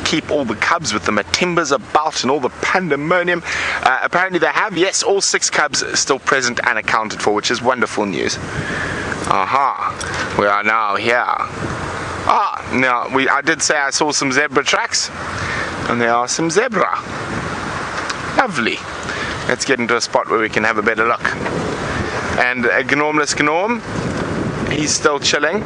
keep all the cubs with them at timbers about and all the pandemonium. Apparently they have, yes, all 6 cubs still present and accounted for, which is wonderful news. Aha, we are now here. Now I did say I saw some zebra tracks, and there are some zebra. Lovely. Let's get into a spot where we can have a better look. And Gnormless Gnorm, he's still chilling.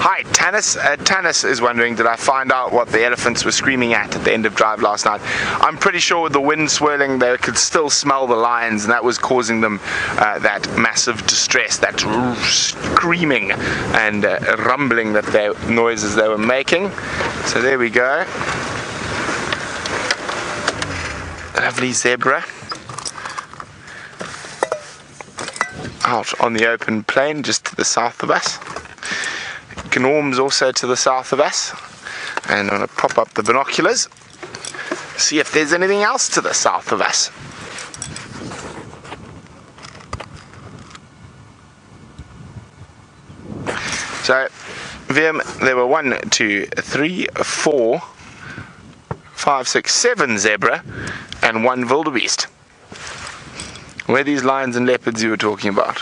Hi, Tanis is wondering, did I find out what the elephants were screaming at the end of drive last night? I'm pretty sure with the wind swirling they could still smell the lions, and that was causing them that massive distress, that screaming and rumbling noises they were making. So there we go. Lovely zebra out on the open plain just to the south of us. Gnorm's also to the south of us, and I'm going to prop up the binoculars, see if there's anything else to the south of us. So, there were 1, 2, 3, 4, 5, 6, 7 zebra and 1 wildebeest. Where are these lions and leopards you were talking about?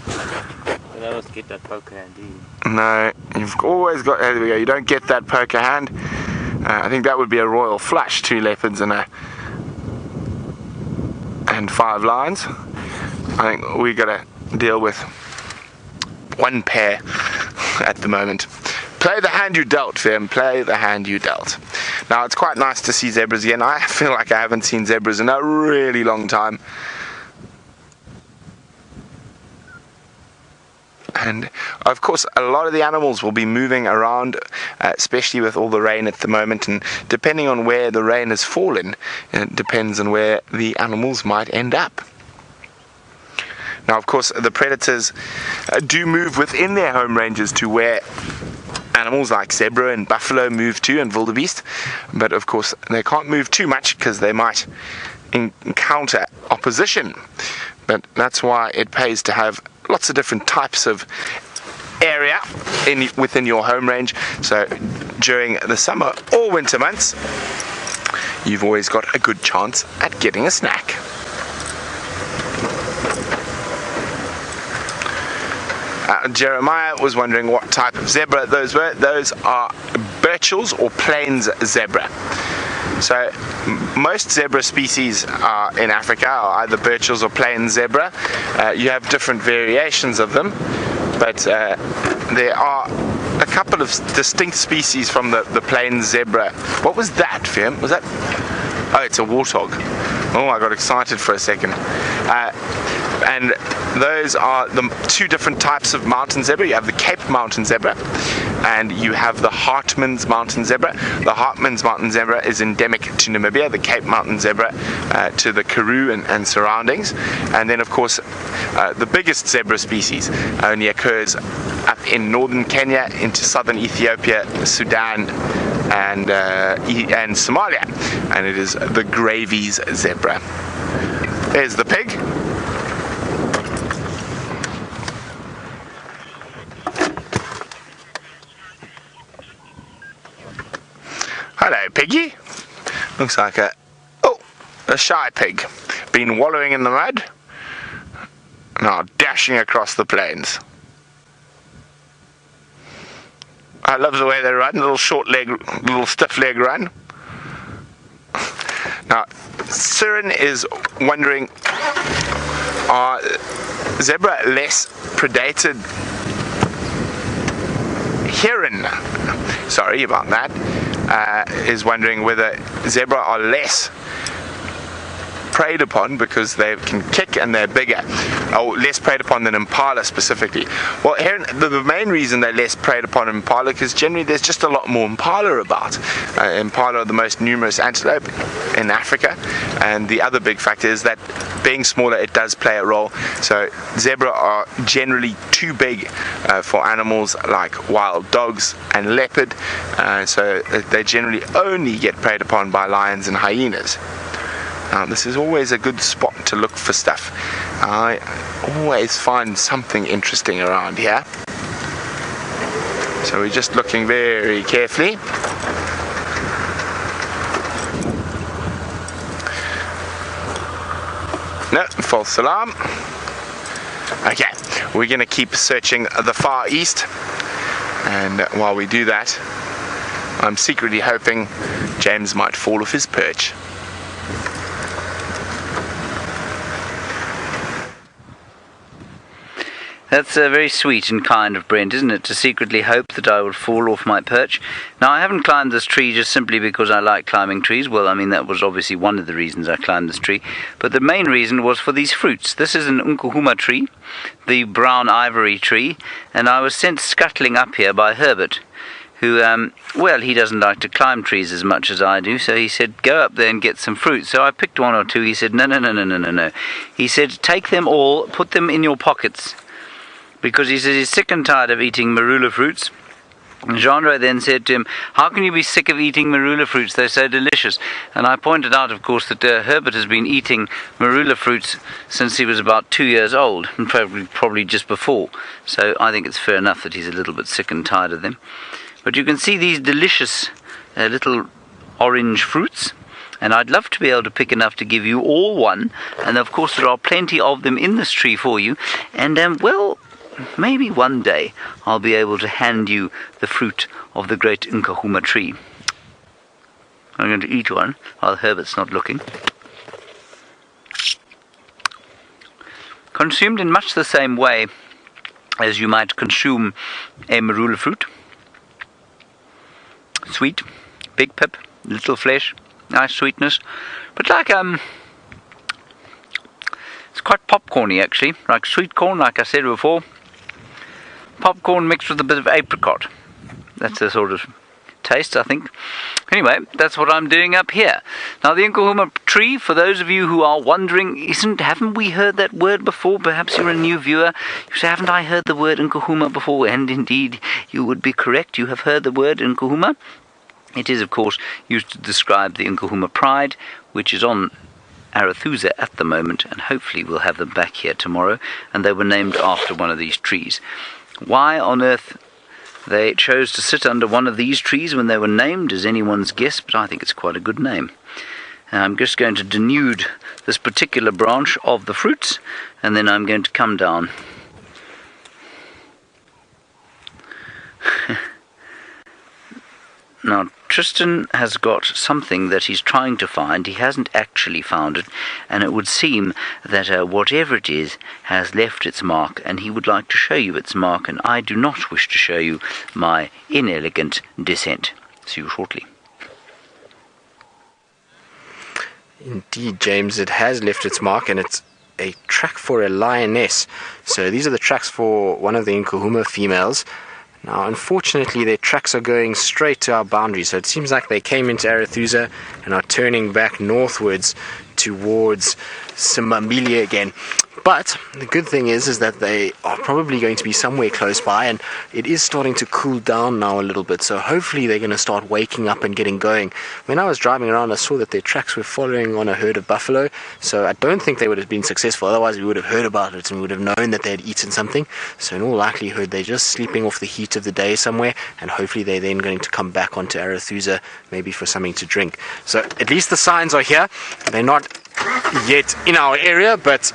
I always get that poker hand, do you? No, you've always got, there we go, you don't get that poker hand. I think that would be a royal flush, 2 leopards and 5 lions. I think we got to deal with 1 pair at the moment. Play the hand you dealt, Fem, play the hand you dealt. Now it's quite nice to see zebras again. I feel like I haven't seen zebras in a really long time. And of course a lot of the animals will be moving around, especially with all the rain at the moment, and depending on where the rain has fallen, it depends on where the animals might end up. Now of course the predators do move within their home ranges to where animals like zebra and buffalo move to, and wildebeest, but of course they can't move too much because they might encounter opposition. But that's why it pays to have lots of different types of area within your home range. So during the summer or winter months, you've always got a good chance at getting a snack. Jeremiah was wondering what type of zebra those were. Those are Burchell's or plains zebra. So most zebra species in Africa are either Burchell's or plains zebra. You have different variations of them, but there are a couple of distinct species from the plains zebra. What was that, Fim? Was that? Oh, it's a warthog. Oh, I got excited for a second. And those are the 2 different types of mountain zebra. You have the Cape mountain zebra, and you have the Hartmann's mountain zebra. The Hartmann's mountain zebra is endemic to Namibia, the Cape mountain zebra to the Karoo and surroundings. And then of course the biggest zebra species only occurs up in northern Kenya into southern Ethiopia, Sudan and Somalia, and it is the Gravy's zebra. There's the pig. Hello, piggy. Looks like a shy pig. Been wallowing in the mud. Now dashing across the plains. I love the way they run, little stiff leg run. Now, Siren is wondering, are zebra less predated? Heron, sorry about that, is wondering whether zebra are less preyed upon because they can kick and they're bigger, or less preyed upon than impala specifically. Well, heron, the main reason they're less preyed upon than impala because generally there's just a lot more impala about. Impala are the most numerous antelope in Africa, and the other big factor is that being smaller, it does play a role. So zebra are generally too big for animals like wild dogs and leopard, so they generally only get preyed upon by lions and hyenas. Now, this is always a good spot to look for stuff. I always find something interesting around here. So we're just looking very carefully. No, false alarm. Okay, we're going to keep searching the far east, and while we do that, I'm secretly hoping James might fall off his perch. That's very sweet and kind of Brent, isn't it, to secretly hope that I would fall off my perch. Now, I haven't climbed this tree just simply because I like climbing trees. Well, I mean, that was obviously one of the reasons I climbed this tree. But the main reason was for these fruits. This is an Nkuhuma tree, the brown ivory tree, and I was sent scuttling up here by Herbert, who, well, he doesn't like to climb trees as much as I do, so he said, go up there and get some fruit. So I picked one or two. He said, no. He said, take them all, put them in your pockets, because he says he's sick and tired of eating marula fruits. And Jean-Ray then said to him, how can you be sick of eating marula fruits? They're so delicious. And I pointed out, of course, that Herbert has been eating marula fruits since he was about 2 years old, and probably just before. So I think it's fair enough that he's a little bit sick and tired of them. But you can see these delicious little orange fruits, and I'd love to be able to pick enough to give you all one. And of course there are plenty of them in this tree for you. And well, maybe one day I'll be able to hand you the fruit of the great Nkuhuma tree. I'm going to eat one while Herbert's not looking. Consumed in much the same way as you might consume a marula fruit. Sweet, big pip, little flesh, nice sweetness, but like it's quite popcorny actually, like sweet corn, like I said before. Popcorn mixed with a bit of apricot. That's the sort of taste, I think. Anyway, that's what I'm doing up here. Now, the Nkuhuma tree, for those of you who are wondering, haven't we heard that word before? Perhaps you're a new viewer. You say, haven't I heard the word Nkuhuma before? And indeed, you would be correct. You have heard the word Nkuhuma. It is, of course, used to describe the Nkuhuma pride, which is on Arathusa at the moment, and hopefully we'll have them back here tomorrow. And they were named after one of these trees. Why on earth they chose to sit under one of these trees when they were named is anyone's guess, but I think it's quite a good name. I'm just going to denude this particular branch of the fruits, and then I'm going to come down. Now, Tristan has got something that he's trying to find. He hasn't actually found it, and it would seem that whatever it is has left its mark, and he would like to show you its mark, and I do not wish to show you my inelegant descent. See you shortly. Indeed, James, it has left its mark, and it's a track for a lioness. So these are the tracks for one of the Nkuhuma females. Now, unfortunately, their tracks are going straight to our boundary, so it seems like they came into Arathusa and are turning back northwards towards Simamili again. But the good thing is that they are probably going to be somewhere close by, and it is starting to cool down now a little bit, so hopefully they're going to start waking up and getting going. When I was driving around, I saw that their tracks were following on a herd of buffalo, so I don't think they would have been successful. Otherwise we would have heard about it and we would have known that they had eaten something. So in all likelihood they're just sleeping off the heat of the day somewhere, and hopefully they're then going to come back onto Arathusa, maybe for something to drink. So at least the signs are here. They're not yet in our area, but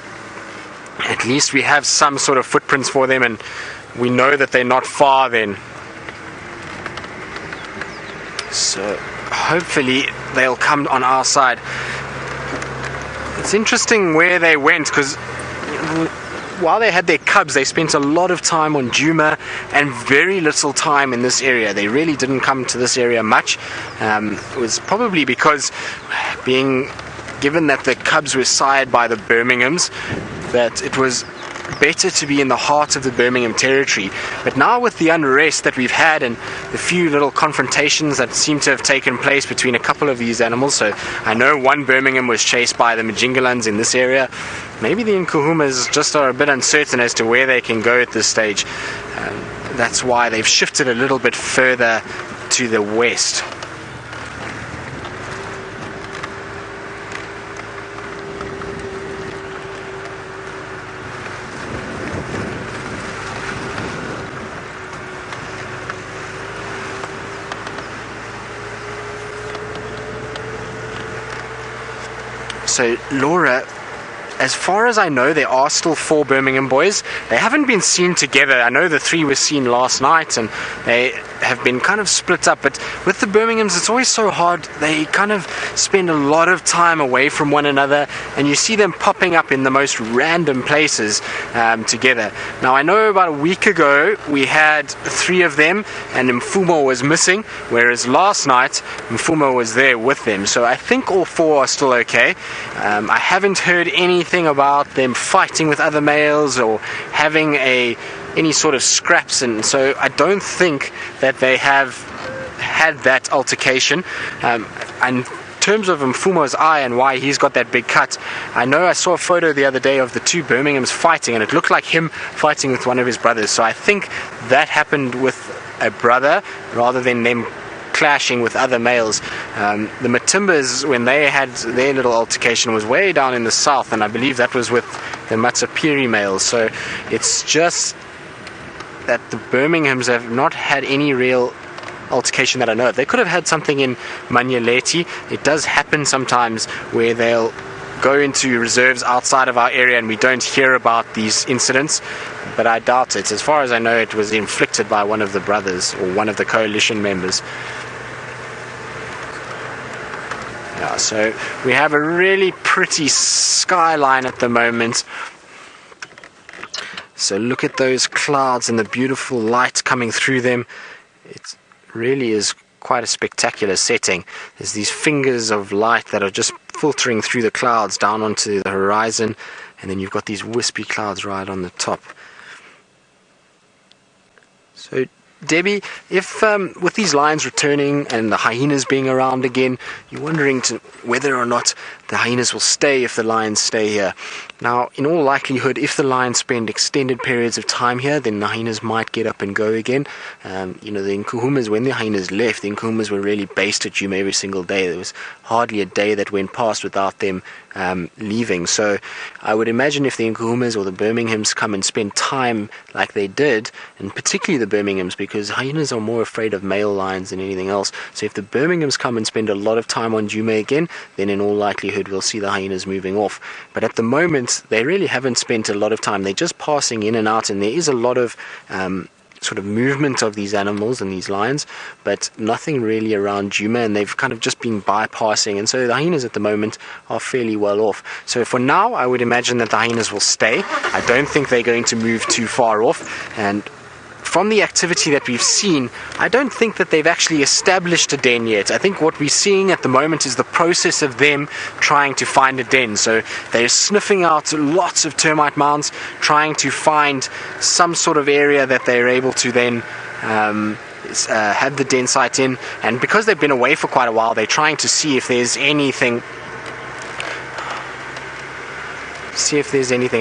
at least we have some sort of footprints for them, and we know that they're not far then. So hopefully they'll come on our side. It's interesting where they went, because while they had their cubs, they spent a lot of time on Djuma and very little time in this area. They really didn't come to this area much. It was probably because, being given that the cubs were sired by the Birminghams, that it was better to be in the heart of the Birmingham territory. But now with the unrest that we've had and the few little confrontations that seem to have taken place between a couple of these animals, so I know one Birmingham was chased by the Majingalans in this area, maybe the Nkuhumas just are a bit uncertain as to where they can go at this stage. That's why they've shifted a little bit further to the west. So Laura, as far as I know, there are still 4 Birmingham boys. They haven't been seen together. I know the 3 were seen last night and they have been kind of split up, but with the Birminghams it's always so hard. They kind of spend a lot of time away from one another, and you see them popping up in the most random places together. Now I know about a week ago we had 3 of them and Mfumo was missing, whereas last night Mfumo was there with them. So I think all 4 are still okay. I haven't heard anything about them fighting with other males or having any sort of scraps, and so I don't think that they have had that altercation. And in terms of Mfumo's eye and why he's got that big cut, I know I saw a photo the other day of the 2 Birminghams fighting, and it looked like him fighting with one of his brothers. So I think that happened with a brother rather than them clashing with other males. The Matimbas, when they had their little altercation, was way down in the south, and I believe that was with the Matsapiri males. So it's just that the Birminghams have not had any real altercation that I know of. They could have had something in Manyeleti. It does happen sometimes where they'll go into reserves outside of our area and we don't hear about these incidents, but I doubt it. As far as I know, it was inflicted by one of the brothers or one of the coalition members. Yeah, so we have a really pretty skyline at the moment. So look at those clouds and the beautiful light coming through them. It really is quite a spectacular setting. There's these fingers of light that are just filtering through the clouds down onto the horizon, and then you've got these wispy clouds right on the top. So Debbie, if with these lions returning and the hyenas being around again, you're wondering whether or not the hyenas will stay if the lions stay here. Now, in all likelihood, if the lions spend extended periods of time here, then the hyenas might get up and go again. The Nkuhumas, when the hyenas left, the Nkuhumas were really based at Djuma every single day. There was hardly a day that went past without them leaving. So I would imagine if the Nkuhumas or the Birminghams come and spend time like they did, and particularly the Birminghams, because hyenas are more afraid of male lions than anything else. So if the Birminghams come and spend a lot of time on Djuma again, then in all likelihood we'll see the hyenas moving off. But at the moment, they really haven't spent a lot of time. They're just passing in and out, and there is a lot of sort of movement of these animals and these lions, but nothing really around Djuma, and they've kind of just been bypassing, and so the hyenas at the moment are fairly well off. So for now, I would imagine that the hyenas will stay. I don't think they're going to move too far off, and from the activity that we've seen, I don't think that they've actually established a den yet. I think what we're seeing at the moment is the process of them trying to find a den. So they're sniffing out lots of termite mounds, trying to find some sort of area that they're able to then have the den site in. And because they've been away for quite a while, they're trying to see if there's anything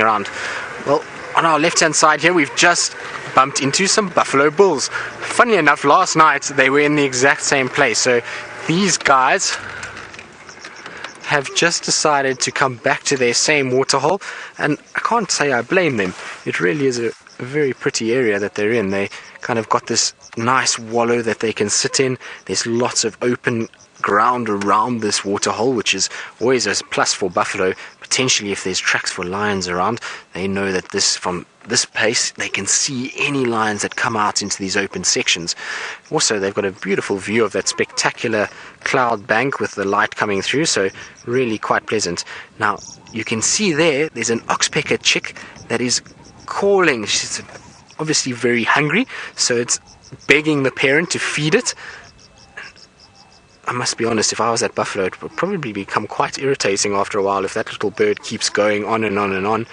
around. Well, on our left hand side here, we've just bumped into some buffalo bulls. Funny enough, last night they were in the exact same place. So these guys have just decided to come back to their same waterhole, and I can't say I blame them. It really is a very pretty area that they're in. They kind of got this nice wallow that they can sit in. There's lots of open ground around this waterhole, which is always a plus for buffalo. Potentially, if there's tracks for lions around, they know that from this place they can see any lions that come out into these open sections. Also, they've got a beautiful view of that spectacular cloud bank with the light coming through, so really quite pleasant. Now, you can see there's an oxpecker chick that is calling. She's obviously very hungry, so it's begging the parent to feed it. I must be honest, if I was that buffalo, it would probably become quite irritating after a while if that little bird keeps going on and on and on.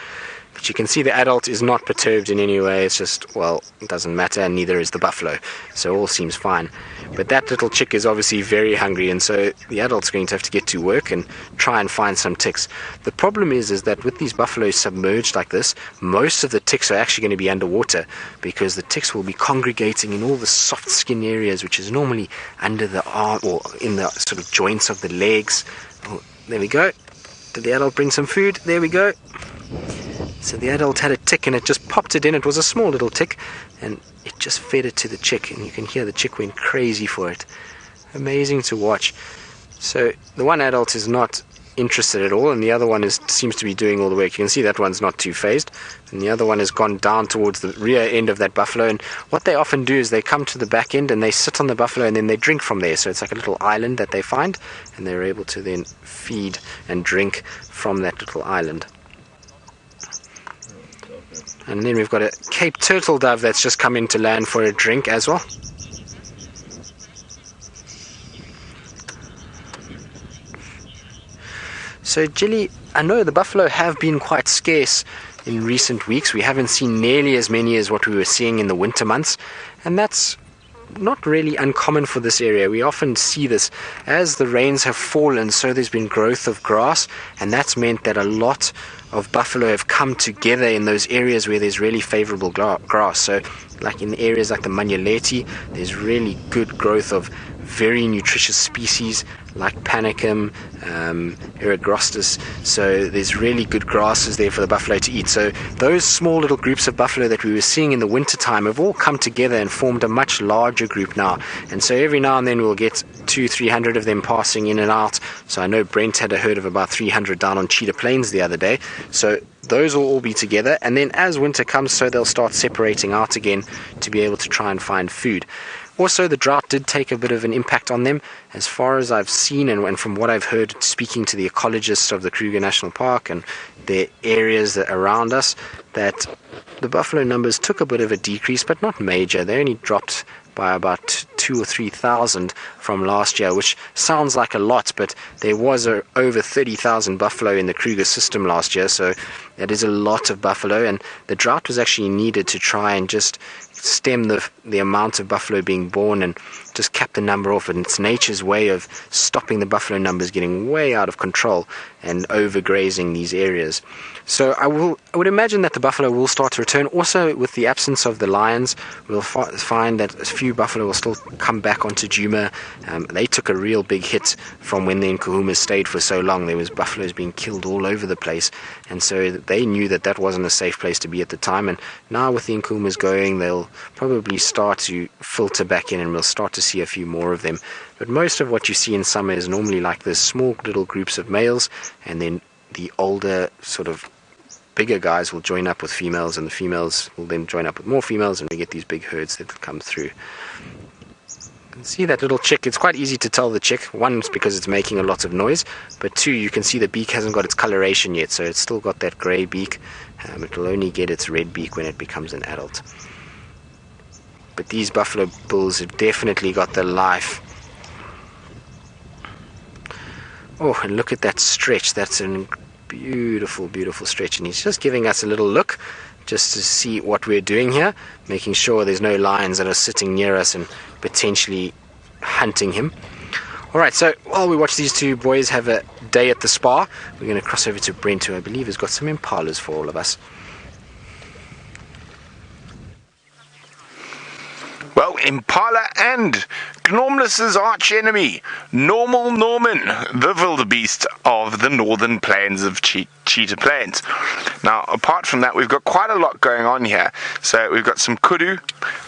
But you can see the adult is not perturbed in any way. It's just, well, it doesn't matter, and neither is the buffalo. So all seems fine. But that little chick is obviously very hungry, and so the adult's going to have to get to work and try and find some ticks. The problem is that with these buffaloes submerged like this, most of the ticks are actually going to be underwater, because the ticks will be congregating in all the soft skin areas, which is normally under the arm or in the sort of joints of the legs. Oh, there we go. Did the adult bring some food? There we go. So the adult had a tick and it just popped it in. It was a small little tick and it just fed it to the chick, and you can hear the chick went crazy for it. Amazing to watch. So the one adult is not interested at all, and the other one seems to be doing all the work. You can see that one's not too phased, and the other one has gone down towards the rear end of that buffalo. And what they often do is they come to the back end and they sit on the buffalo, and then they drink from there. So it's like a little island that they find, and they're able to then feed and drink from that little island. And then we've got a Cape turtle dove that's just come into land for a drink as well. So Jilly, I know the buffalo have been quite scarce in recent weeks. We haven't seen nearly as many as what we were seeing in the winter months, and that's not really uncommon for this area. We often see this as the rains have fallen, so there's been growth of grass, and that's meant that a lot of buffalo have come together in those areas where there's really favorable grass. So like in areas like the Manyaleti, there's really good growth of very nutritious species like Panicum, Eragrostis. So there's really good grasses there for the buffalo to eat. So those small little groups of buffalo that we were seeing in the winter time have all come together and formed a much larger group now. And so every now and then we'll get 200-300 of them passing in and out. So I know Brent had a herd of about 300 down on Cheetah Plains the other day. So those will all be together, and then as winter comes, so they'll start separating out again to be able to try and find food. Also, the drought did take a bit of an impact on them. As far as I've seen and from what I've heard speaking to the ecologists of the Kruger National Park and the areas that around us, that the buffalo numbers took a bit of a decrease, but not major. They only dropped by about 2,000 or 3,000 from last year, which sounds like a lot, but there was over 30,000 buffalo in the Kruger system last year, so that is a lot of buffalo, and the drought was actually needed to try and just stem the amount of buffalo being born and just cap the number off. And it's nature's way of stopping the buffalo numbers getting way out of control and overgrazing these areas. So I would imagine that the buffalo will start to return. Also, with the absence of the lions, we'll find that a few buffalo will still come back onto Djuma. They took a real big hit from when the Nkuhumas stayed for so long. There was buffaloes being killed all over the place, and so they knew that that wasn't a safe place to be at the time. And now with the Nkuhumas going, they'll probably start to filter back in, and we'll start to see a few more of them. But most of what you see in summer is normally like this small little groups of males, and then the older sort of bigger guys will join up with females, and the females will then join up with more females, and we get these big herds that come through. You can see that little chick. It's quite easy to tell the chick. One, it's because it's making a lot of noise, but two, you can see the beak hasn't got its coloration yet, so it's still got that grey beak. It'll only get its red beak when it becomes an adult. But these buffalo bulls have definitely got the life. Oh, and look at that stretch. That's a beautiful, beautiful stretch. And he's just giving us a little look just to see what we're doing here, making sure there's no lions that are sitting near us and potentially hunting him. Alright, so while we watch these two boys have a day at the spa, we're going to cross over to Brent, who I believe has got some impalas for all of us. Well, Impala and Gnomlus's arch enemy, Normal Norman, the wildebeest of the northern plains of Cheetah Plains. Now, apart from that, we've got quite a lot going on here. So we've got some Kudu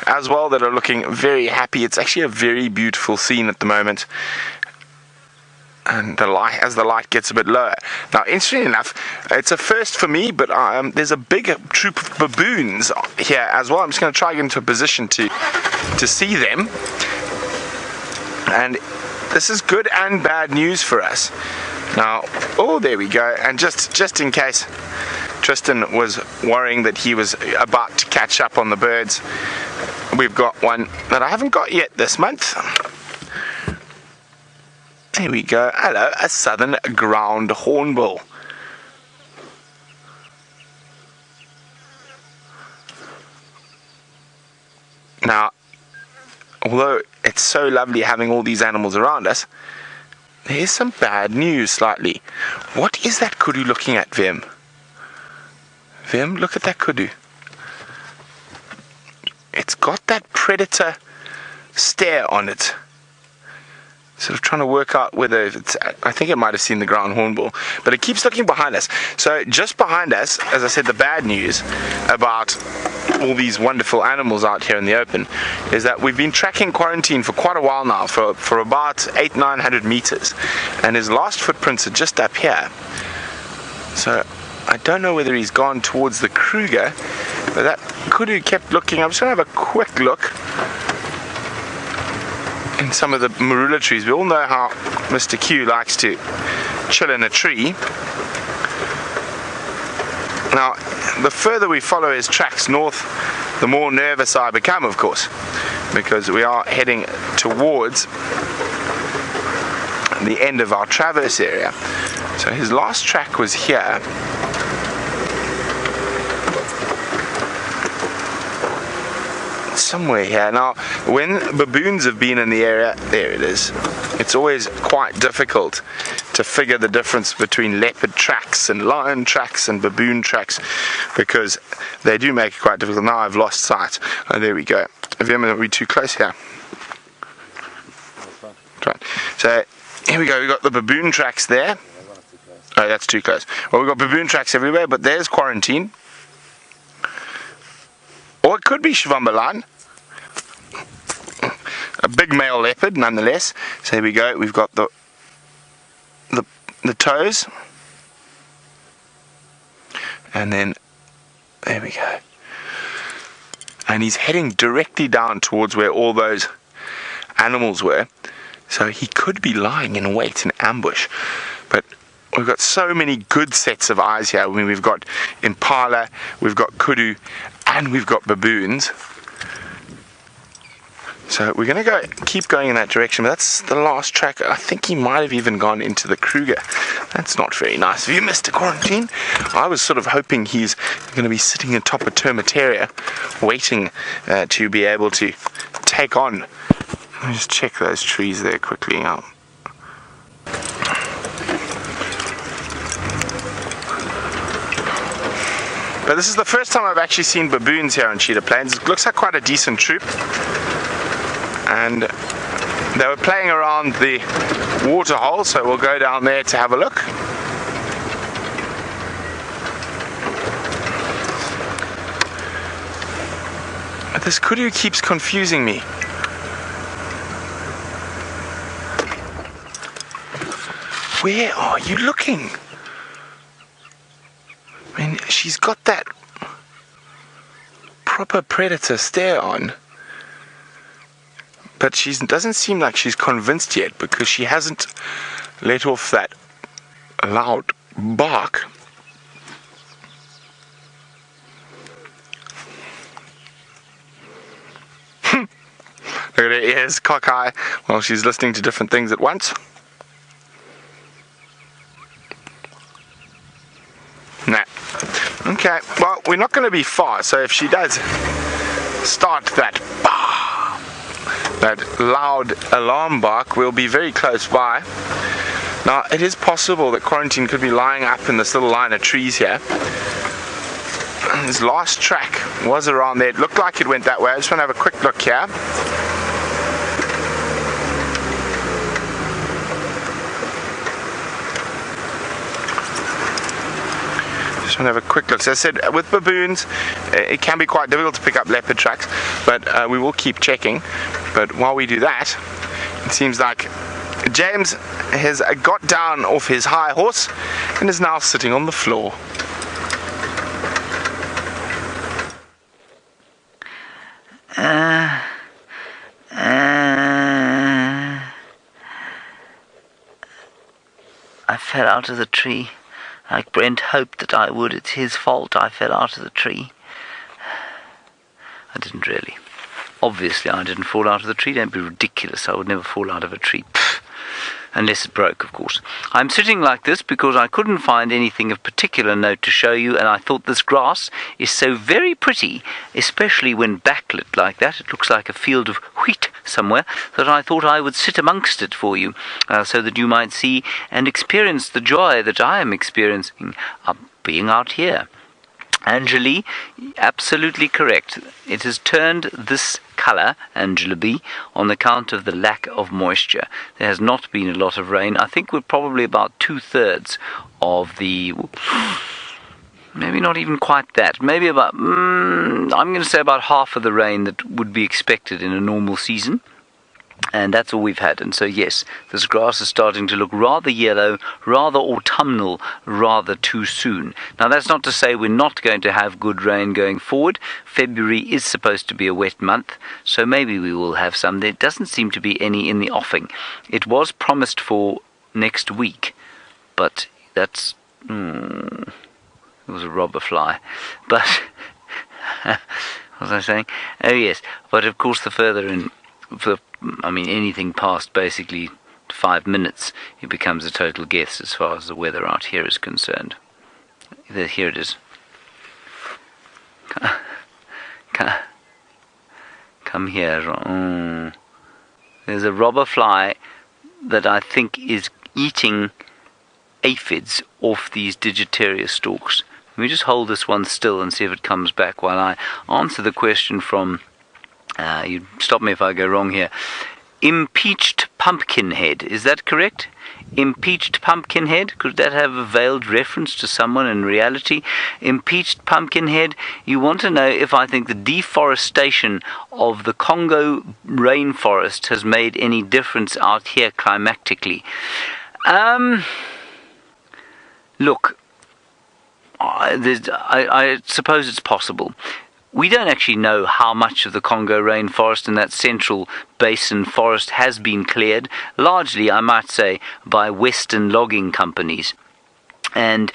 as well that are looking very happy. It's actually a very beautiful scene at the moment. And as the light gets a bit lower. Now, interestingly enough, it's a first for me, but there's a big troop of baboons here as well. I'm just going to try to get into a position to see them. And this is good and bad news for us. Now, oh, there we go. And just in case Tristan was worrying that he was about to catch up on the birds, we've got one that I haven't got yet this month. Here we go. Hello, a southern ground hornbill. Now, although it's so lovely having all these animals around us, there's some bad news slightly. What is that kudu looking at, Vim? Vim, look at that kudu. It's got that predator stare on it. Sort of trying to work out whether it's, I think it might have seen the ground hornbill, but it keeps looking behind us. So just behind us, as I said, the bad news about all these wonderful animals out here in the open is that we've been tracking Quarantine for quite a while now, for about 800-900 meters, and his last footprints are just up here. So I don't know whether he's gone towards the Kruger, but that Kudu kept looking. I'm just going to have a quick look in some of the marula trees. We all know how Mr. Q likes to chill in a tree. Now, the further we follow his tracks north, the more nervous I become, of course, because we are heading towards the end of our traverse area. So his last track was here. Somewhere here. Now, when baboons have been in the area, there it is, it's always quite difficult to figure the difference between leopard tracks and lion tracks and baboon tracks, because they do make it quite difficult. Now I've lost sight. Oh, there we go. Have you ever been too close here? Right. So here we go. We've got the baboon tracks there. Oh, that's too close. Well, we've got baboon tracks everywhere, but there's Quarantine. Or it could be Shivambalan. A big male leopard, nonetheless. So here we go. We've got the toes, and then there we go. And he's heading directly down towards where all those animals were. So he could be lying in wait in ambush. But we've got so many good sets of eyes here. I mean, we've got Impala, we've got Kudu, and we've got baboons. So we're going to keep going in that direction, but that's the last track. I think he might have even gone into the Kruger. That's not very nice of you, Mr. Quarantine. I was sort of hoping he's going to be sitting atop a termitaria, waiting to be able to take on. Let me just check those trees there quickly out. But this is the first time I've actually seen baboons here on Cheetah Plains. It looks like quite a decent troop. And they were playing around the waterhole, so we'll go down there to have a look. But this Kudu keeps confusing me. Where are you looking? I mean, she's got that proper predator stare on. But she doesn't seem like she's convinced yet, because she hasn't let off that loud bark. Look at her ears cockeye while she's listening to different things at once. Nah. Okay, well, we're not going to be far, so if she does start that loud alarm bark, we'll be very close by. Now, it is possible that Quarantine could be lying up in this little line of trees here. His last track was around there. It looked like it went that way. I just want to have a quick look here. Just want to have a quick look. So I said, with baboons, it can be quite difficult to pick up leopard tracks, but we will keep checking. But while we do that, it seems like James has got down off his high horse and is now sitting on the floor. I fell out of the tree. Like Brent hoped that I would. It's his fault I fell out of the tree. I didn't really. Obviously I didn't fall out of the tree. Don't be ridiculous. I would never fall out of a tree. Pfft. Unless it broke, of course. I'm sitting like this because I couldn't find anything of particular note to show you, and I thought this grass is so very pretty, especially when backlit like that. It looks like a field of wheat somewhere, that I thought I would sit amongst it for you, so that you might see and experience the joy that I am experiencing being out here. Angeli, absolutely correct. It has turned this colour, Angela B, on account of the lack of moisture. There has not been a lot of rain. I think we're probably about 2/3 of the... Maybe not even quite that. Maybe about... I'm going to say about half of the rain that would be expected in a normal season. And that's all we've had. And so, yes, this grass is starting to look rather yellow, rather autumnal, rather too soon. Now, that's not to say we're not going to have good rain going forward. February is supposed to be a wet month, so maybe we will have some. There doesn't seem to be any in the offing. It was promised for next week, but that's... it was a robber fly. But... what was I saying? Oh, yes. But, of course, the further in... anything past basically 5 minutes, it becomes a total guess as far as the weather out here is concerned. Here it is. Come here. Oh. There's a robber fly that I think is eating aphids off these Digitaria stalks. Let me just hold this one still and see if it comes back while I answer the question from... you stop me if I go wrong here. Impeached pumpkinhead, is that correct? Impeached pumpkinhead? Could that have a veiled reference to someone in reality? Impeached pumpkinhead, you want to know if I think the deforestation of the Congo rainforest has made any difference out here climatically. Look, I suppose it's possible. We don't actually know how much of the Congo rainforest and that central basin forest has been cleared, largely, I might say, by Western logging companies. And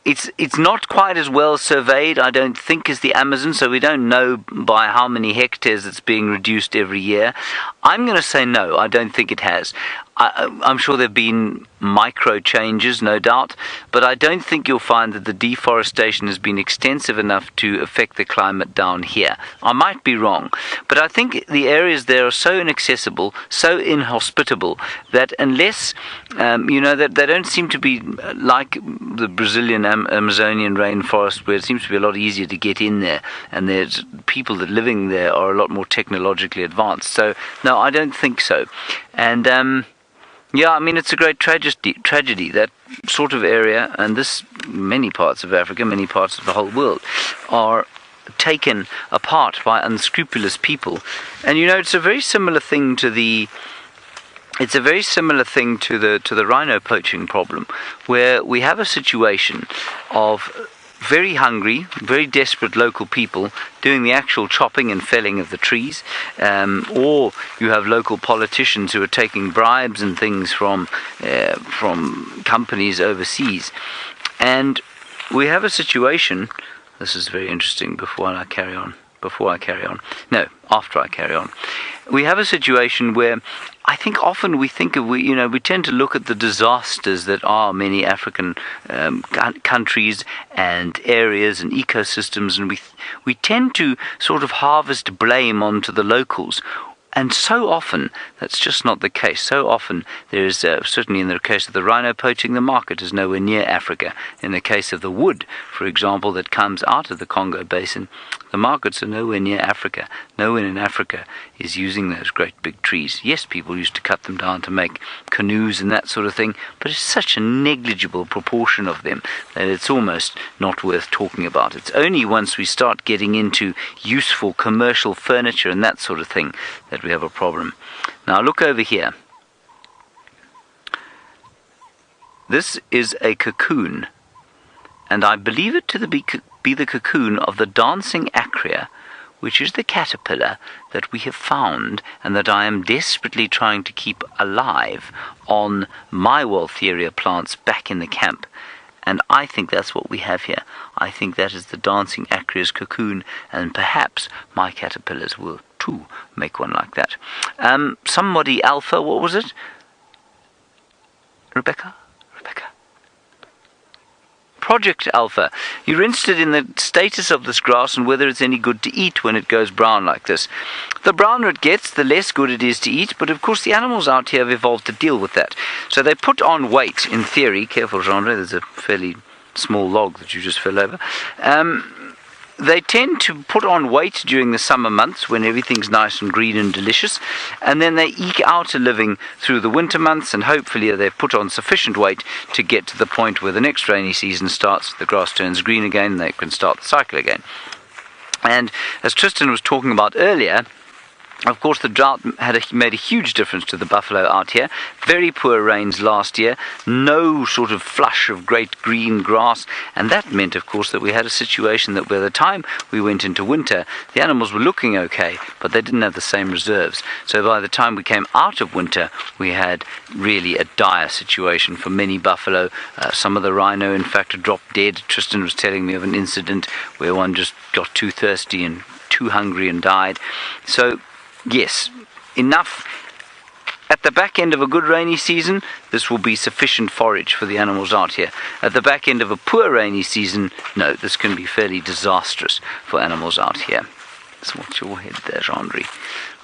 it's not quite as well surveyed, I don't think, as the Amazon, so we don't know by how many hectares it's being reduced every year. I'm going to say no, I don't think it has. I'm sure there have been micro changes, no doubt, but I don't think you'll find that the deforestation has been extensive enough to affect the climate down here. I might be wrong, but I think the areas there are so inaccessible, so inhospitable, that unless, that they don't seem to be like the Brazilian Amazonian rainforest, where it seems to be a lot easier to get in there, and there's people that living there are a lot more technologically advanced. So, no, I don't think so. And, it's a great tragedy, that sort of area, and many parts of Africa, many parts of the whole world, are taken apart by unscrupulous people. And it's a very similar thing to the rhino poaching problem, where we have a situation of very hungry, very desperate local people doing the actual chopping and felling of the trees, or you have local politicians who are taking bribes and things from companies overseas. And we have a situation, this is very interesting after I carry on. We have a situation where I think often we tend to look at the disasters that are many African countries and areas and ecosystems, and we tend to sort of harvest blame onto the locals. And so often, that's just not the case. So often, there is, certainly in the case of the rhino poaching, the market is nowhere near Africa. In the case of the wood, for example, that comes out of the Congo Basin, the markets are nowhere near Africa. No one in Africa is using those great big trees. Yes, people used to cut them down to make canoes and that sort of thing, but it's such a negligible proportion of them that it's almost not worth talking about. It's only once we start getting into useful commercial furniture and that sort of thing that we have a problem. Now look over here. This is a cocoon, and I believe it to be the cocoon of the dancing acria, which is the caterpillar that we have found and that I am desperately trying to keep alive on my WildEarthTV plants back in the camp. And I think that's what we have here. I think that is the dancing acria's cocoon, and perhaps my caterpillars will too make one like that. Somebody Alpha, what was it? Rebecca? Project Alpha. You're interested in the status of this grass and whether it's any good to eat when it goes brown like this. The browner it gets, the less good it is to eat, but of course the animals out here have evolved to deal with that. So they put on weight, in theory. Careful, Jean, there's a fairly small log that you just fell over. They tend to put on weight during the summer months when everything's nice and green and delicious, and then they eke out a living through the winter months, and hopefully they've put on sufficient weight to get to the point where the next rainy season starts, the grass turns green again, and they can start the cycle again. And as Tristan was talking about earlier, of course, the drought made a huge difference to the buffalo out here. Very poor rains last year, no sort of flush of great green grass, and that meant, of course, that we had a situation that by the time we went into winter, the animals were looking okay, but they didn't have the same reserves. So by the time we came out of winter, we had really a dire situation for many buffalo. Some of the rhino, in fact, dropped dead. Tristan was telling me of an incident where one just got too thirsty and too hungry and died. So yes, enough. At the back end of a good rainy season, this will be sufficient forage for the animals out here. At the back end of a poor rainy season, no, this can be fairly disastrous for animals out here. So watch your head there, Henri.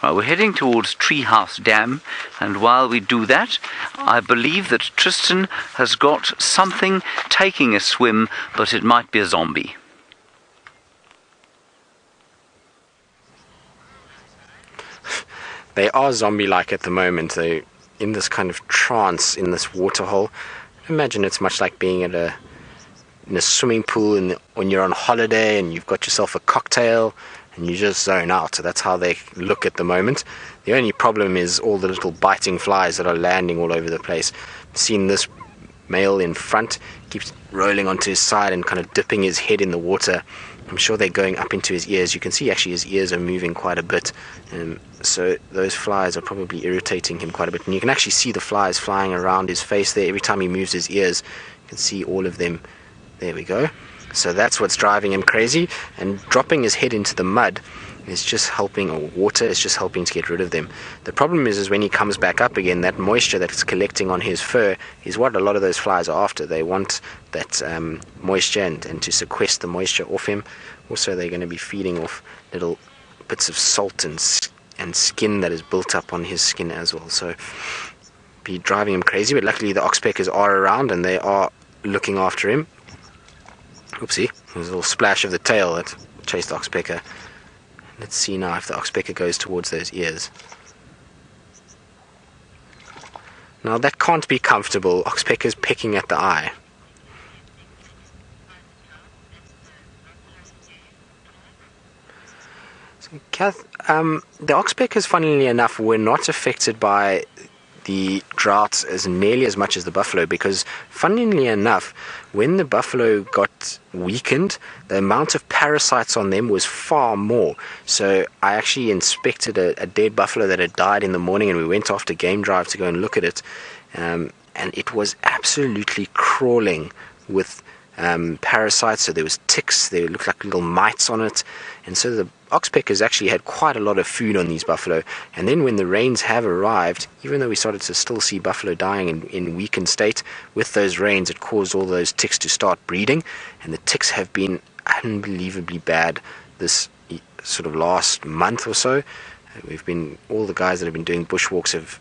Right, we're heading towards Treehouse Dam, and while we do that, I believe that Tristan has got something taking a swim, but it might be a zombie. They are zombie-like at the moment. They're in this kind of trance in this waterhole. Imagine it's much like being in a swimming pool when you're on holiday and you've got yourself a cocktail and you just zone out. So that's how they look at the moment. The only problem is all the little biting flies that are landing all over the place. I've seen this male in front, keeps rolling onto his side and kind of dipping his head in the water. I'm sure they're going up into his ears. You can see actually his ears are moving quite a bit. So those flies are probably irritating him quite a bit. And you can actually see the flies flying around his face there. Every time he moves his ears, you can see all of them. There we go. So that's what's driving him crazy. And dropping his head into the mud is just helping, or water is just helping to get rid of them. The problem is when he comes back up again, that moisture that's collecting on his fur is what a lot of those flies are after. They want that moisture and to sequester the moisture off him. Also, they're going to be feeding off little bits of salt and skin that is built up on his skin as well. So be driving him crazy, but luckily the oxpeckers are around and they are looking after him. Oopsie, there's a little splash of the tail that chased the oxpecker. Let's see now if the oxpecker goes towards those ears. Now that can't be comfortable. Oxpecker's pecking at the eye. So, Kath, the oxpeckers, funnily enough, were not affected by the drought as nearly as much as the buffalo, because funnily enough, when the buffalo got weakened, the amount of parasites on them was far more. So I actually inspected a dead buffalo that had died in the morning, and we went off to game drive to go and look at it, and it was absolutely crawling with parasites. So there was ticks, they looked like little mites on it, and so the oxpeckers actually had quite a lot of food on these buffalo. And then when the rains have arrived, even though we started to still see buffalo dying in weakened state, with those rains it caused all those ticks to start breeding, and the ticks have been unbelievably bad this sort of last month or so. All the guys that have been doing bushwalks have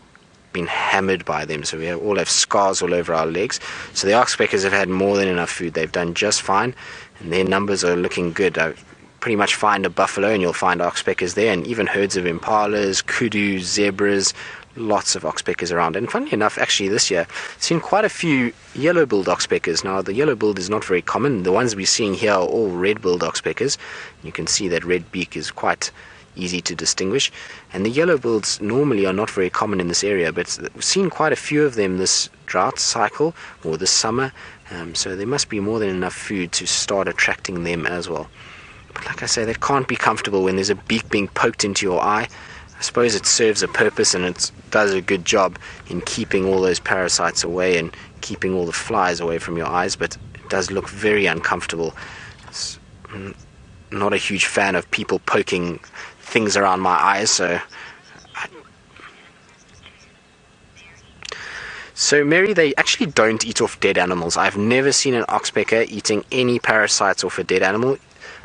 been hammered by them, so we all have scars all over our legs. So the oxpeckers have had more than enough food. They've done just fine, and their numbers are looking good. Pretty much find a buffalo and you'll find oxpeckers there, and even herds of impalas, kudu, zebras, lots of oxpeckers around. And funnily enough, actually this year, I've seen quite a few yellow-billed oxpeckers. Now the yellow-billed is not very common. The ones we're seeing here are all red-billed oxpeckers. You can see that red beak is quite easy to distinguish, and the yellow-bills normally are not very common in this area, but we've seen quite a few of them this drought cycle or this summer, so there must be more than enough food to start attracting them as well. But like I say, that can't be comfortable when there's a beak being poked into your eye. I suppose it serves a purpose and it does a good job in keeping all those parasites away and keeping all the flies away from your eyes, but it does look very uncomfortable. It's not a huge fan of people poking things around my eyes, So Mary, they actually don't eat off dead animals. I've never seen an oxpecker eating any parasites off a dead animal.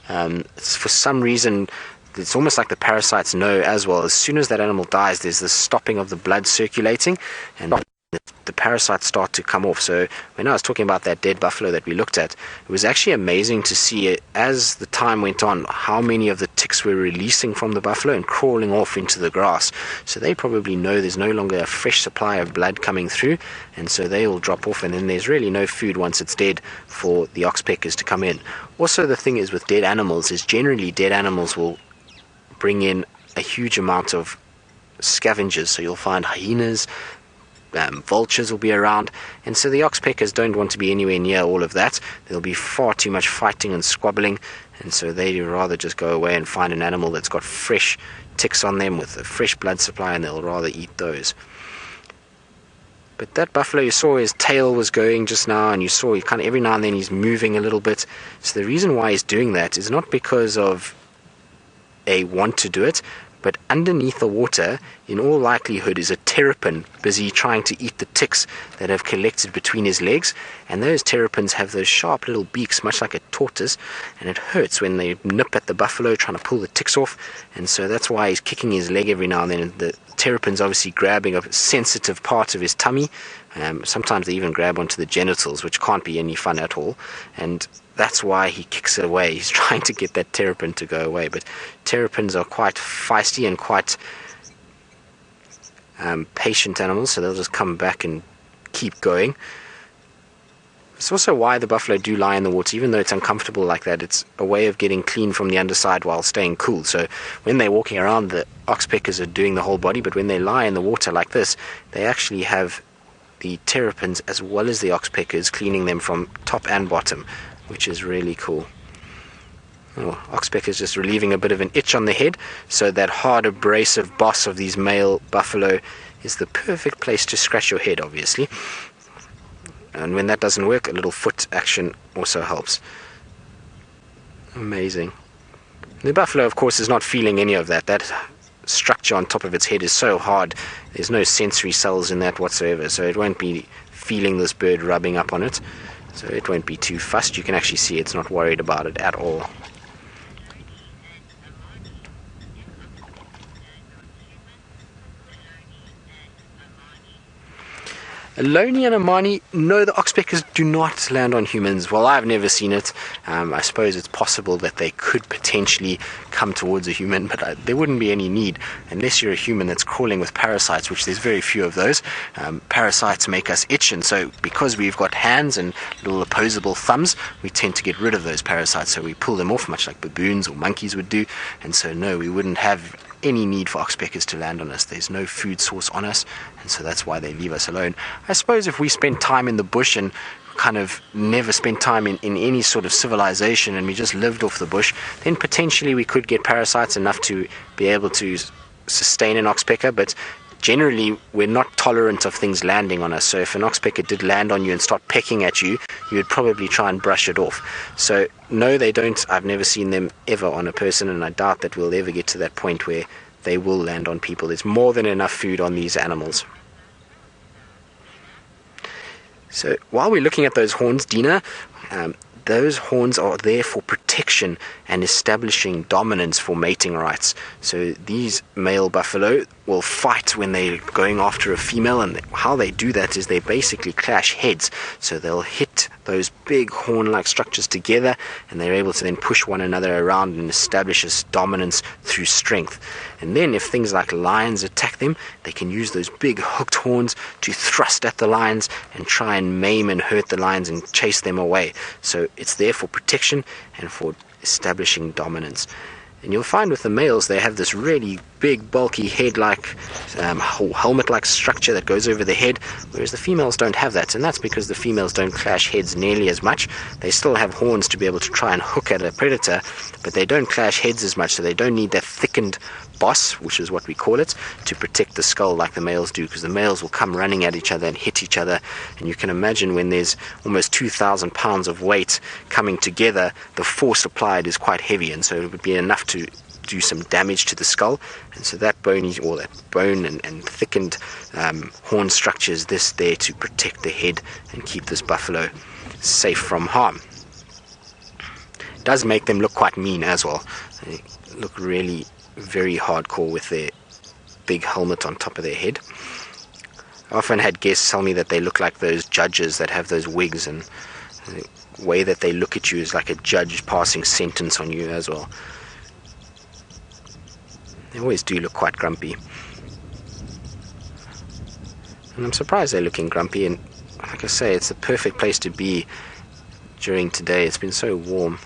For some reason, it's almost like the parasites know as well. As soon as that animal dies, there's this stopping of the blood circulating, and the parasites start to come off. So when I was talking about that dead buffalo that we looked at, it was actually amazing to see it, as the time went on, how many of the ticks were releasing from the buffalo and crawling off into the grass. So they probably know there's no longer a fresh supply of blood coming through, and so they will drop off, and then there's really no food once it's dead for the oxpeckers to come in. Also, the thing is with dead animals is generally dead animals will bring in a huge amount of scavengers. So you'll find hyenas, vultures will be around, and so the oxpeckers don't want to be anywhere near all of that. There'll be far too much fighting and squabbling, and so they'd rather just go away and find an animal that's got fresh ticks on them with a fresh blood supply, and they'll rather eat those. But that buffalo, you saw his tail was going just now, and you saw he kind of every now and then he's moving a little bit. So the reason why he's doing that is not because of a want to do it, but underneath the water, in all likelihood, is a terrapin busy trying to eat the ticks that have collected between his legs. And those terrapins have those sharp little beaks, much like a tortoise, and it hurts when they nip at the buffalo trying to pull the ticks off. And so that's why he's kicking his leg every now and then. And the terrapin's obviously grabbing a sensitive part of his tummy. Sometimes they even grab onto the genitals, which can't be any fun at all. And that's why he kicks it away. He's trying to get that terrapin to go away. But terrapins are quite feisty and quite patient animals, so they'll just come back and keep going. It's also why the buffalo do lie in the water, even though it's uncomfortable like that. It's a way of getting clean from the underside while staying cool. So when they're walking around, the oxpeckers are doing the whole body, but when they lie in the water like this, they actually have the terrapins as well as the oxpeckers cleaning them from top and bottom, which is really cool. Oh, oxpeckers just relieving a bit of an itch on the head, so that hard abrasive boss of these male buffalo is the perfect place to scratch your head, obviously. And when that doesn't work, a little foot action also helps. Amazing. The buffalo, of course, is not feeling any of that. That structure on top of its head is so hard, there's no sensory cells in that whatsoever, so it won't be feeling this bird rubbing up on it. So it won't be too fussed. You can actually see it's not worried about it at all. Aloni and Amani, no, the oxpeckers do not land on humans. Well, I've never seen it. I suppose it's possible that they could potentially come towards a human, but there wouldn't be any need unless you're a human that's crawling with parasites, which there's very few of those. Parasites make us itch, and so because we've got hands and little opposable thumbs, we tend to get rid of those parasites, so we pull them off, much like baboons or monkeys would do. And so no, we wouldn't have any need for oxpeckers to land on us. There's no food source on us, and so that's why they leave us alone. I suppose if we spent time in the bush and kind of never spent time in any sort of civilization and we just lived off the bush, then potentially we could get parasites enough to be able to sustain an oxpecker, but generally we're not tolerant of things landing on us. So if an oxpecker did land on you and start pecking at you, you would probably try and brush it off. So no, they don't. I've never seen them ever on a person, and I doubt that we'll ever get to that point where they will land on people. There's more than enough food on these animals. So while we're looking at those horns, Dina, those horns are there for protection and establishing dominance for mating rights. So these male buffalo will fight when they're going after a female, and how they do that is they basically clash heads. So they'll hit those big horn-like structures together, and they're able to then push one another around and establish this dominance through strength. And then if things like lions attack them, they can use those big hooked horns to thrust at the lions and try and maim and hurt the lions and chase them away. So it's there for protection and for establishing dominance. And you'll find with the males, they have this really big, bulky head-like, helmet-like structure that goes over the head, whereas the females don't have that. And that's because the females don't clash heads nearly as much. They still have horns to be able to try and hook at a predator, but they don't clash heads as much, so they don't need that thickened boss, which is what we call it, to protect the skull like the males do, because the males will come running at each other and hit each other. And you can imagine when there's almost 2,000 pounds of weight coming together, the force applied is quite heavy, and so it would be enough to do some damage to the skull. And so that bone and thickened horn structure is there to protect the head and keep this buffalo safe from harm. It does make them look quite mean as well. They look really very hardcore with their big helmet on top of their head. I often had guests tell me that they look like those judges that have those wigs, and the way that they look at you is like a judge passing sentence on you as well. They always do look quite grumpy. And I'm surprised they're looking grumpy, and like I say, it's the perfect place to be during today. It's been so warm.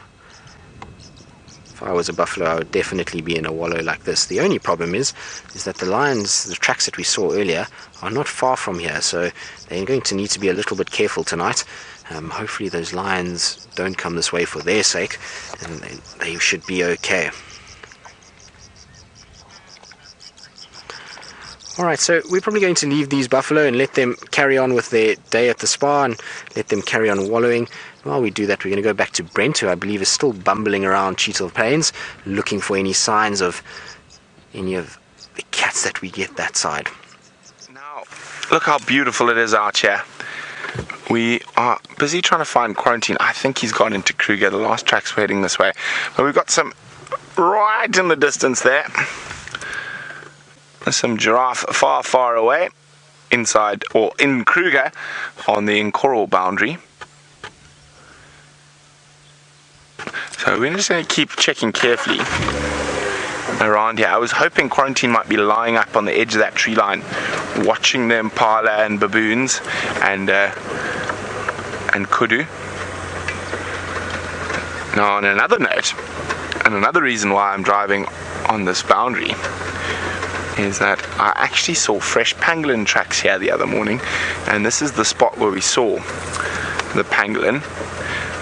If I was a buffalo, I would definitely be in a wallow like this. The only problem is that the lions, the tracks that we saw earlier, are not far from here, so they're going to need to be a little bit careful tonight. Hopefully those lions don't come this way for their sake, and they should be okay. Alright, so we're probably going to leave these buffalo and let them carry on with their day at the spa and let them carry on wallowing. While we do that, we're going to go back to Brent, who I believe is still bumbling around Cheetah Plains, looking for any signs of any of the cats that we get that side. Now, look how beautiful it is out here. We are busy trying to find Quarantine. I think he's gone into Kruger. The last tracks were heading this way. But we've got some right in the distance there. There's some giraffe far, far away, inside or in Kruger on the Nkoro boundary. So we're just going to keep checking carefully around here. I was hoping Quarantine might be lying up on the edge of that tree line, watching the Impala and baboons and Kudu. Now, on another note, and another reason why I'm driving on this boundary, is that I actually saw fresh pangolin tracks here the other morning, and this is the spot where we saw the pangolin.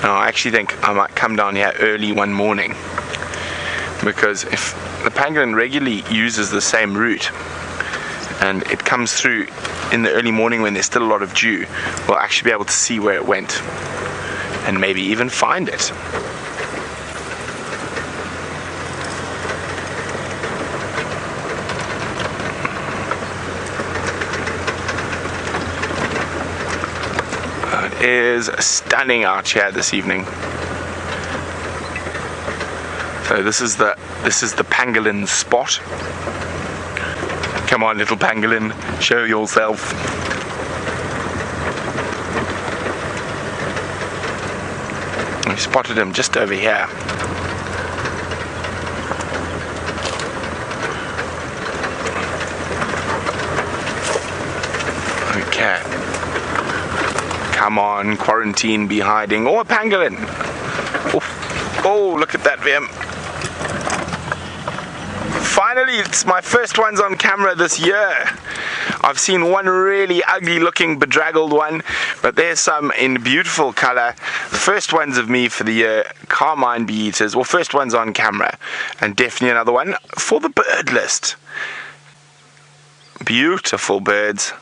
Now I actually think I might come down here early one morning, because if the pangolin regularly uses the same route and it comes through in the early morning when there's still a lot of dew, we'll actually be able to see where it went and maybe even find it. Is stunning out here this evening. So this is the pangolin spot. Come on, little pangolin, show yourself. We spotted him just over here. Okay. Come on, Quarantine, be hiding. Oh, a pangolin! Oh, look at that, Vim. Finally, it's my first ones on camera this year. I've seen one really ugly looking bedraggled one, but there's some in beautiful colour. First ones of me for the year, Carmine Bee Eaters, or first ones on camera. And definitely another one for the bird list. Beautiful birds.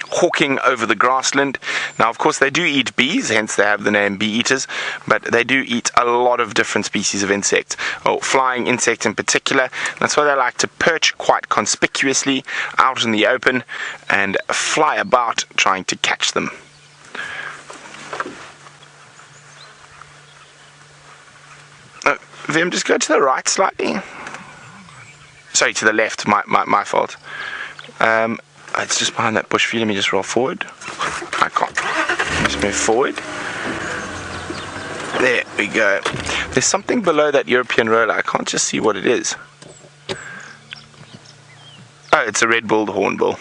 Hawking over the grassland. Now, of course, they do eat bees, hence they have the name bee eaters, but they do eat a lot of different species of insects, or flying insects in particular. That's why they like to perch quite conspicuously out in the open and fly about trying to catch them. Vim, just go to the right slightly. Sorry, to the left, my fault. It's just behind that bush for you. Let me just roll forward. I can't. Just move forward. There we go. There's something below that European roller. I can't just see what it is. Oh, it's a red-billed hornbill.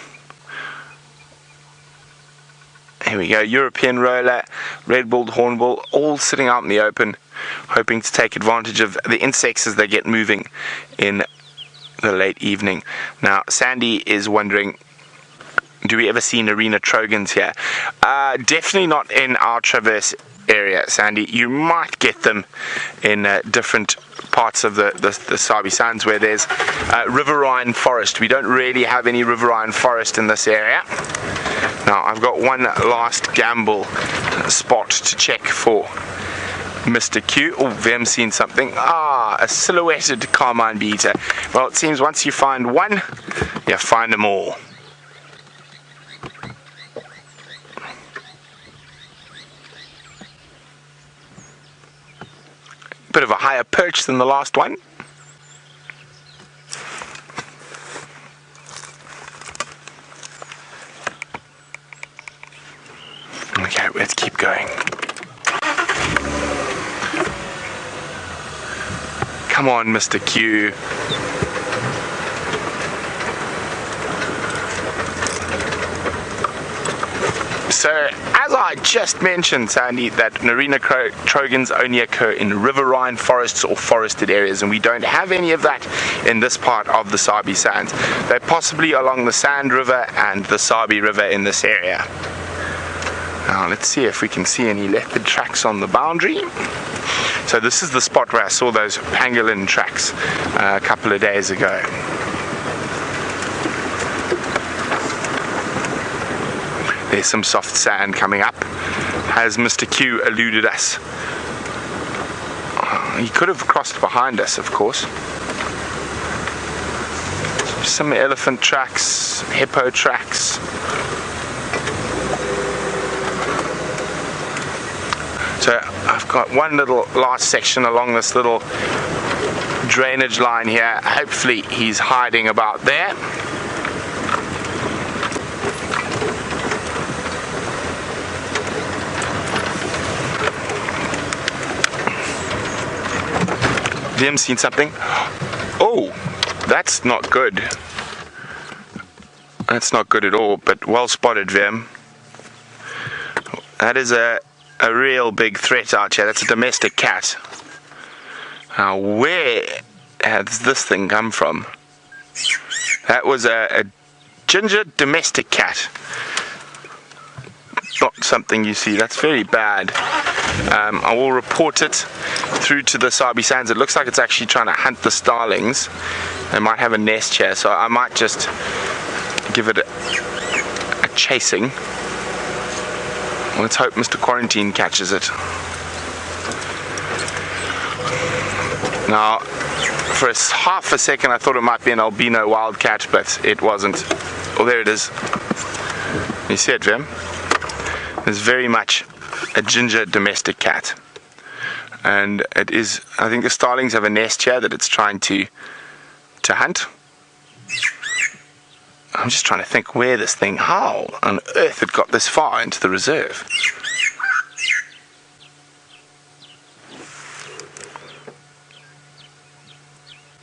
Here we go. European roller, red-billed hornbill, all sitting out in the open, hoping to take advantage of the insects as they get moving in the late evening. Now, Sandy is wondering, do we ever see Narina trogons here? Definitely not in our traverse area, Sandy. You might get them in different parts of the Sabi Sands where there's riverine forest. We don't really have any riverine forest in this area. Now, I've got one last gamble spot to check for Mr. Q. Oh, Vem's seen something. A silhouetted Carmine Bee Eater. Well, it seems once you find one, you find them all. Bit of a higher perch than the last one. Okay, let's keep going. Come on, Mr. Q. So, as I just mentioned, Sandy, that Narina trogons only occur in riverine forests or forested areas, and we don't have any of that in this part of the Sabi Sands. They're possibly along the Sand River and the Sabi River in this area. Now, let's see if we can see any leopard tracks on the boundary. So this is the spot where I saw those pangolin tracks a couple of days ago. There's some soft sand coming up. Has Mr. Q eluded us? He could have crossed behind us, of course. Some elephant tracks, hippo tracks. So I've got one little last section along this little drainage line here. Hopefully he's hiding about there. Vim seen something? Oh, that's not good. That's not good at all, but well spotted, Vim. That is a real big threat out here. That's a domestic cat. Now, where has this thing come from? That was a ginger domestic cat. Not something you see. That's very bad. I will report it through to the Sabi Sands. It looks like it's actually trying to hunt the starlings. They might have a nest here, so I might just give it a chasing. Let's hope Mr. Quarantine catches it. Now, for half a second I thought it might be an albino wildcat, but it wasn't. Oh, there it is. You see it, Vim? It's very much a ginger domestic cat. And it is, I think the starlings have a nest here that it's trying to hunt. I'm just trying to think where this thing, how on earth it got this far into the reserve.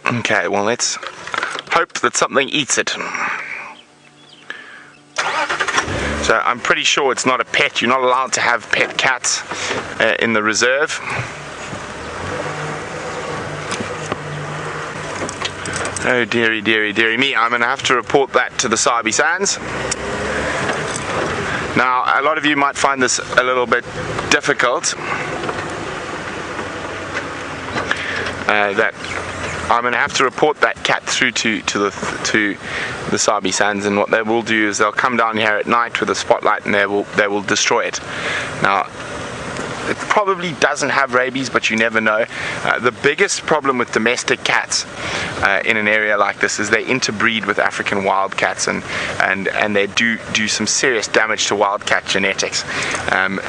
Okay, well, let's hope that something eats it. So I'm pretty sure it's not a pet. You're not allowed to have pet cats in the reserve. Oh dearie, dearie, dearie me. I'm going to have to report that to the Sabi Sands. Now, a lot of you might find this a little bit difficult. That I'm going to have to report that cat through to the Sabi Sands, and what they will do is they'll come down here at night with a spotlight and they will destroy it. Now, it probably doesn't have rabies, but you never know. The biggest problem with domestic cats in an area like this is they interbreed with African wildcats, and they do some serious damage to wildcat genetics.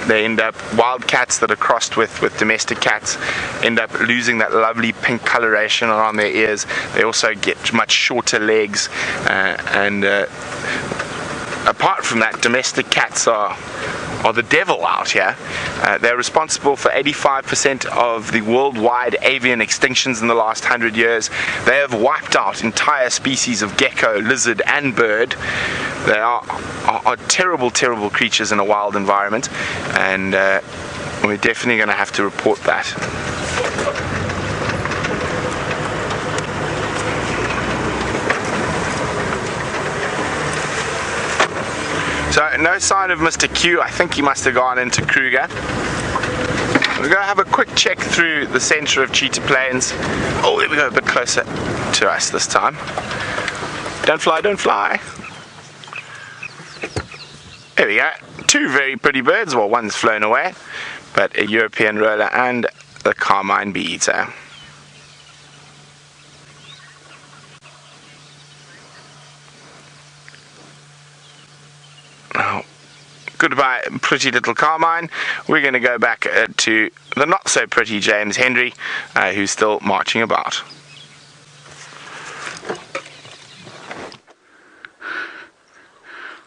They end up, wildcats that are crossed with domestic cats end up losing that lovely pink coloration around their ears. They also get much shorter legs, and apart from that, domestic cats are the devil out here. They're responsible for 85% of the worldwide avian extinctions in the last 100 years. They have wiped out entire species of gecko, lizard, and bird. They are terrible, terrible creatures in a wild environment, and we're definitely going to have to report that. So, no sign of Mr. Q. I think he must have gone into Kruger. We're going to have a quick check through the centre of Cheetah Plains. Oh, there we go, a bit closer to us this time. Don't fly, don't fly. There we go. Two very pretty birds. Well, one's flown away, but a European roller and the Carmine Bee Eater. Now, goodbye, pretty little Carmine. We're going to go back to the not so pretty James Henry, who's still marching about.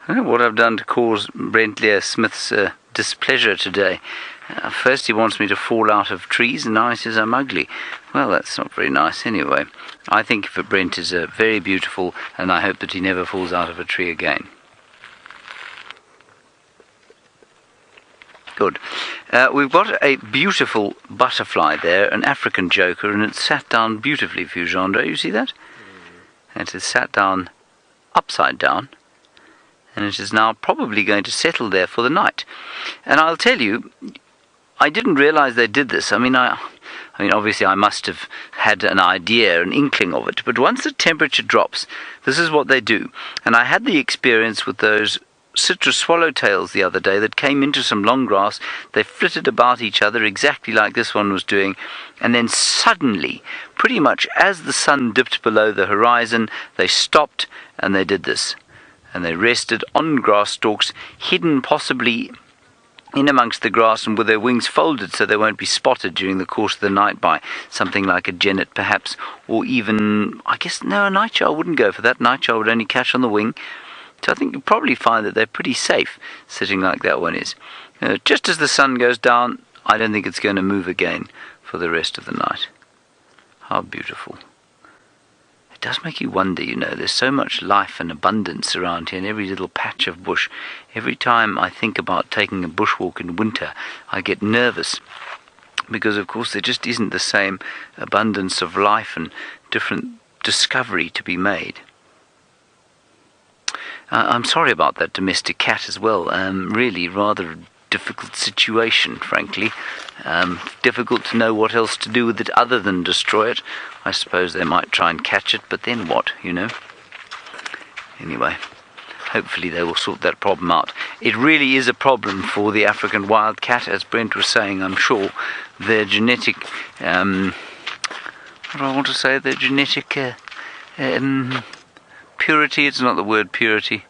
I don't know what I've done to cause Brent Lear Smith's displeasure today. First he wants me to fall out of trees, and now he says I'm ugly. Well, that's not very nice anyway. I think for Brent is very beautiful, and I hope that he never falls out of a tree again. Good. We've got a beautiful butterfly there, an African joker, and it's sat down beautifully for you, Jean-Andre. You see that? It is sat down upside down, and it is now probably going to settle there for the night. And I'll tell you, I didn't realize they did this. I mean, obviously I must have had an idea, an inkling of it, but once the temperature drops, this is what they do. And I had the experience with those citrus swallowtails the other day that came into some long grass. They flitted about each other exactly like this one was doing, and then suddenly, pretty much as the sun dipped below the horizon, they stopped and they did this. And they rested on grass stalks, hidden possibly in amongst the grass and with their wings folded so they won't be spotted during the course of the night by something like a genet perhaps, or even, I guess, no, a nightjar wouldn't go for that. Nightjar would only catch on the wing. So I think you'll probably find that they're pretty safe sitting like that one is. Just as the sun goes down, I don't think it's going to move again for the rest of the night. How beautiful. It does make you wonder, there's so much life and abundance around here in every little patch of bush. Every time I think about taking a bushwalk in winter, I get nervous. Because, of course, there just isn't the same abundance of life and different discovery to be made. I'm sorry about that domestic cat as well. Really rather a difficult situation, frankly. Difficult to know what else to do with it other than destroy it. I suppose they might try and catch it, but then what, Anyway, hopefully they will sort that problem out. It really is a problem for the African wildcat, as Brent was saying, I'm sure. Their genetic, what do I want to say? Their genetic, purity, it's not the word purity.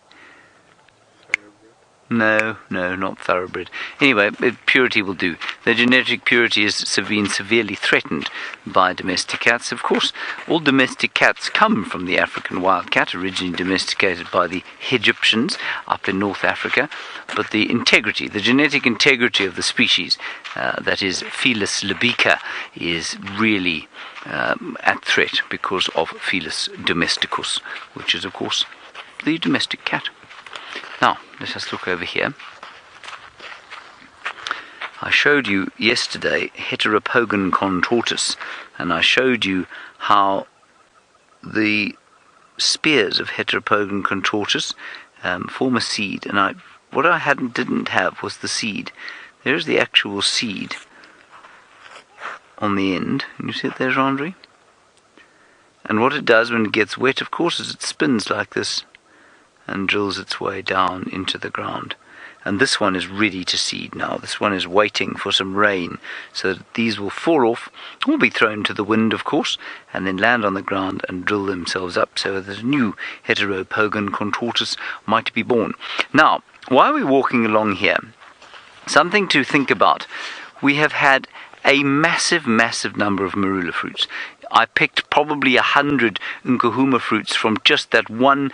No, not thoroughbred. Anyway, purity will do. Their genetic purity has been severely threatened by domestic cats. Of course, all domestic cats come from the African wildcat, originally domesticated by the Egyptians up in North Africa. But the genetic integrity of the species, that is Felis libica, is really at threat because of Felis domesticus, which is, of course, the domestic cat. Now, let us look over here. I showed you yesterday Heteropogon contortus, and I showed you how the spears of Heteropogon contortus form a seed, and what I didn't have was the seed. There's the actual seed on the end. Can you see it there, Jean-Andre? And what it does when it gets wet, of course, is it spins like this and drills its way down into the ground. And this one is ready to seed now. This one is waiting for some rain so that these will fall off, will be thrown to the wind, of course, and then land on the ground and drill themselves up so that a new Heteropogon contortus might be born. Now, while we're walking along here, something to think about. We have had a massive number of marula fruits. I picked probably 100 nkuhuma fruits from just that one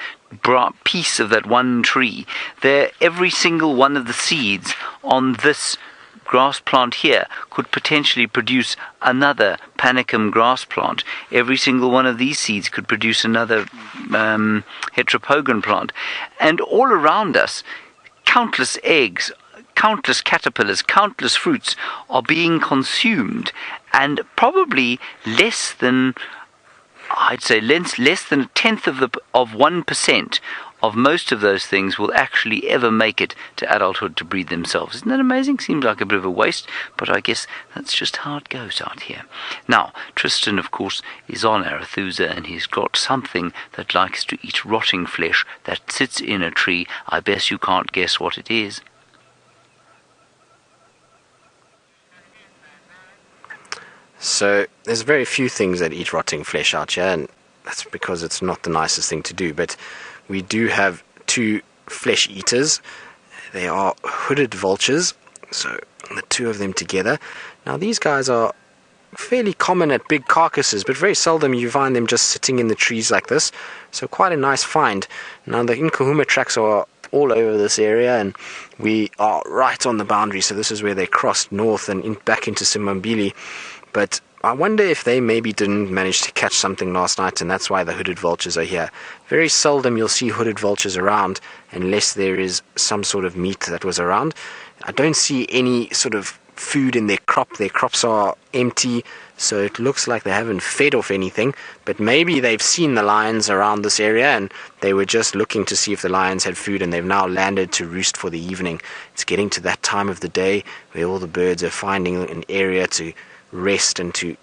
piece of that one tree. Every single one of the seeds on this grass plant here could potentially produce another panicum grass plant. Every single one of these seeds could produce another heteropogon plant. And all around us, countless eggs, countless caterpillars, countless fruits are being consumed, and probably less than a tenth of 1% of most of those things will actually ever make it to adulthood to breed themselves. Isn't that amazing? Seems like a bit of a waste, but I guess that's just how it goes out here. Now, Tristan, of course, is on Arathusa, and he's got something that likes to eat rotting flesh that sits in a tree. I bet you can't guess what it is. So there's very few things that eat rotting flesh out here, and that's because it's not the nicest thing to do. But we do have two flesh eaters. They are hooded vultures, so the two of them together. Now these guys are fairly common at big carcasses, but very seldom you find them just sitting in the trees like this. So quite a nice find. Now the nkuhuma tracks are all over this area, and we are right on the boundary. So this is where they crossed north and back into Simbambili. But I wonder if they maybe didn't manage to catch something last night, and that's why the hooded vultures are here. Very seldom you'll see hooded vultures around unless there is some sort of meat that was around. I don't see any sort of food in their crop. Their crops are empty, so it looks like they haven't fed off anything. But maybe they've seen the lions around this area and they were just looking to see if the lions had food, and they've now landed to roost for the evening. It's getting to that time of the day where all the birds are finding an area to rest and to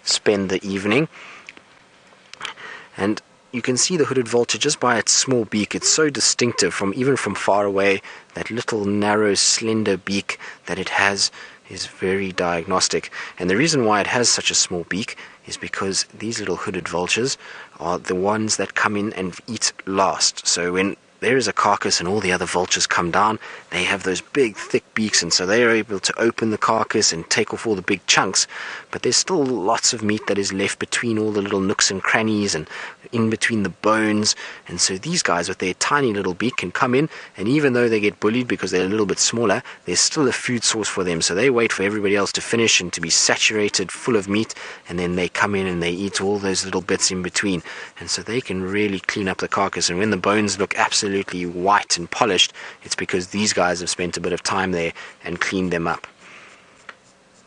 spend the evening. And you can see the hooded vulture just by its small beak. It's so distinctive even from far away. That little narrow slender beak that it has is very diagnostic. And the reason why it has such a small beak is because these little hooded vultures are the ones that come in and eat last. So when there is a carcass and all the other vultures come down, they have those big thick beaks, and so they are able to open the carcass and take off all the big chunks. But there's still lots of meat that is left between all the little nooks and crannies and in between the bones. And so these guys with their tiny little beak can come in, and even though they get bullied because they're a little bit smaller, there's still a food source for them. So they wait for everybody else to finish and to be saturated full of meat, and then they come in and they eat all those little bits in between. And so they can really clean up the carcass. And when the bones look absolutely white and polished, it's because these guys have spent a bit of time there and cleaned them up.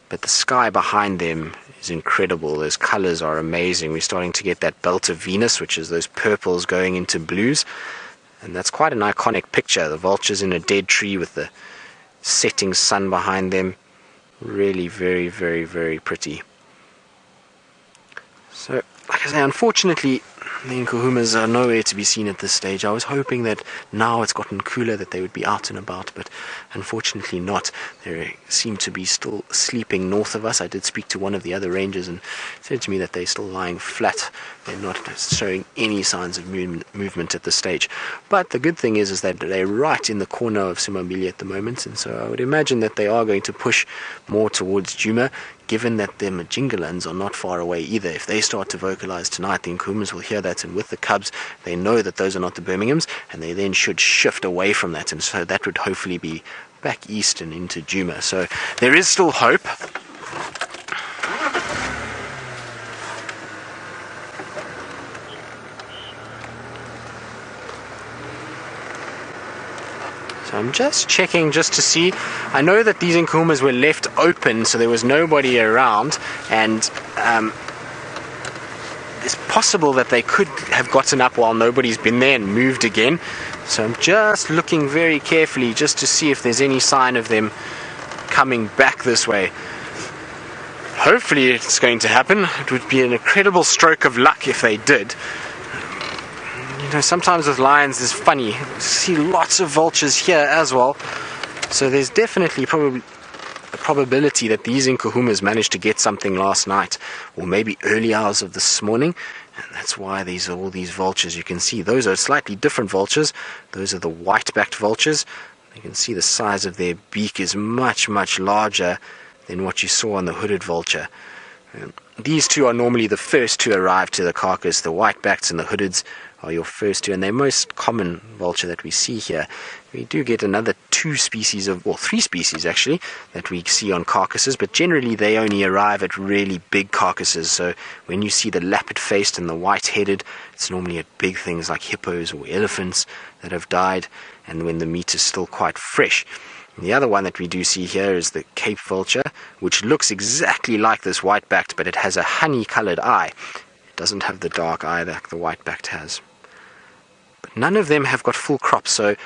But the sky behind them is incredible. Those colors are amazing. We're starting to get that belt of Venus, which is those purples going into blues, and that's quite an iconic picture. The vultures in a dead tree with the setting sun behind them. Really very, very, very pretty. So, like I say, unfortunately the Nkuhumas are nowhere to be seen at this stage. I was hoping that now it's gotten cooler that they would be out and about, but unfortunately not. They seem to be still sleeping north of us. I did speak to one of the other rangers and said to me that they're still lying flat. They're not showing any signs of movement at this stage. But the good thing is that they're right in the corner of Simbambili at the moment, and so I would imagine that they are going to push more towards Djuma, given that the Majingalans are not far away either. If they start to vocalize tonight, the Nkuhumas will hear that, and with the cubs, they know that those are not the Birminghams, and they then should shift away from that, and so that would hopefully be back east and into Djuma. So there is still hope. So I'm just checking just to see. I know that these Nkuhumas were left open, so there was nobody around, and it's possible that they could have gotten up while nobody's been there and moved again. So I'm just looking very carefully just to see if there's any sign of them coming back this way. Hopefully it's going to happen. It would be an incredible stroke of luck if they did. You know, sometimes with lions it's funny. You see lots of vultures here as well. So there's definitely probably a probability that these Nkuhumas managed to get something last night, or maybe early hours of this morning. And that's why these are all these vultures. You can see those are slightly different vultures. Those are the white-backed vultures. You can see the size of their beak is much, much larger than what you saw on the hooded vulture. These two are normally the first to arrive to the carcass. The white-backed and the hoodeds are your first two, and they're most common vulture that we see here. We do get another three species actually, that we see on carcasses, but generally they only arrive at really big carcasses. So when you see the leopard-faced and the white-headed, it's normally at big things like hippos or elephants that have died, and when the meat is still quite fresh. And the other one that we do see here is the Cape vulture, which looks exactly like this white-backed, but it has a honey-colored eye. It doesn't have the dark eye that the white-backed has. But none of them have got full crops, so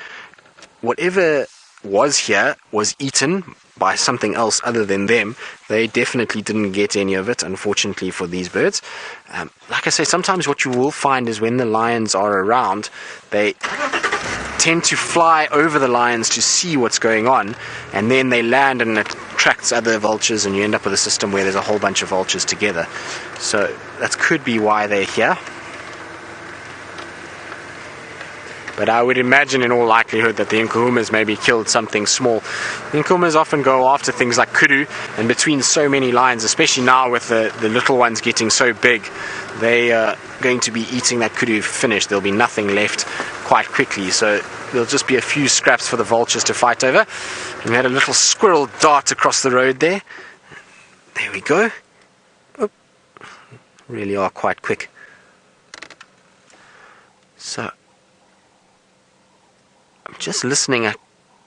whatever was here was eaten by something else other than them. They definitely didn't get any of it, unfortunately, for these birds. Like I say, sometimes what you will find is when the lions are around, they tend to fly over the lions to see what's going on, and then they land and it attracts other vultures, and you end up with a system where there's a whole bunch of vultures together. So that could be why they're here. But I would imagine in all likelihood that the Nkuhumas maybe killed something small. The Nkuhumas often go after things like Kudu, and between so many lions, especially now with the little ones getting so big, they are going to be eating that Kudu finished. There'll be nothing left quite quickly. So there'll just be a few scraps for the vultures to fight over. And we had a little squirrel dart across the road there. There we go. Oh, really are quite quick. So I'm just listening. It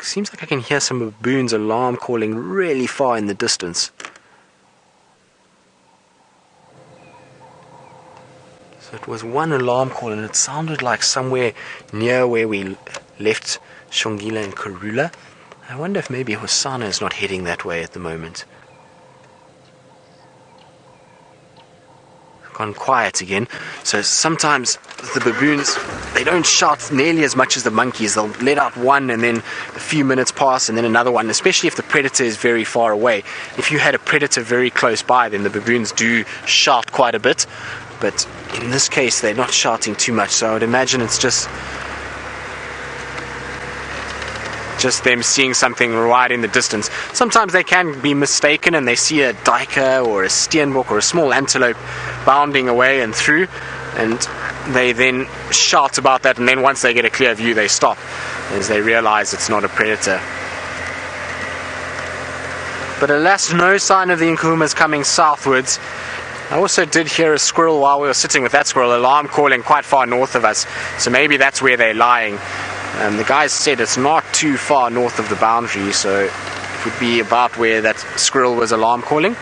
seems like I can hear some baboons' alarm calling really far in the distance. So it was one alarm call, and it sounded like somewhere near where we left Shongile and Karula. I wonder if maybe Hosanna is not heading that way at the moment. Gone quiet again. So sometimes the baboons, they don't shout nearly as much as the monkeys. They'll let out one and then a few minutes pass and then another one, especially if the predator is very far away. If you had a predator very close by, then the baboons do shout quite a bit. But in this case, they're not shouting too much, so I would imagine it's just them seeing something right in the distance. Sometimes they can be mistaken and they see a duiker or a steenbok or a small antelope bounding away and through, and they then shout about that, and then once they get a clear view, they stop as they realize it's not a predator. But alas, no sign of the Nkuhumas coming southwards. I also did hear a squirrel while we were sitting with that squirrel, alarm calling quite far north of us, so maybe that's where they're lying. The guys said it's not too far north of the boundary, so it would be about where that squirrel was alarm calling.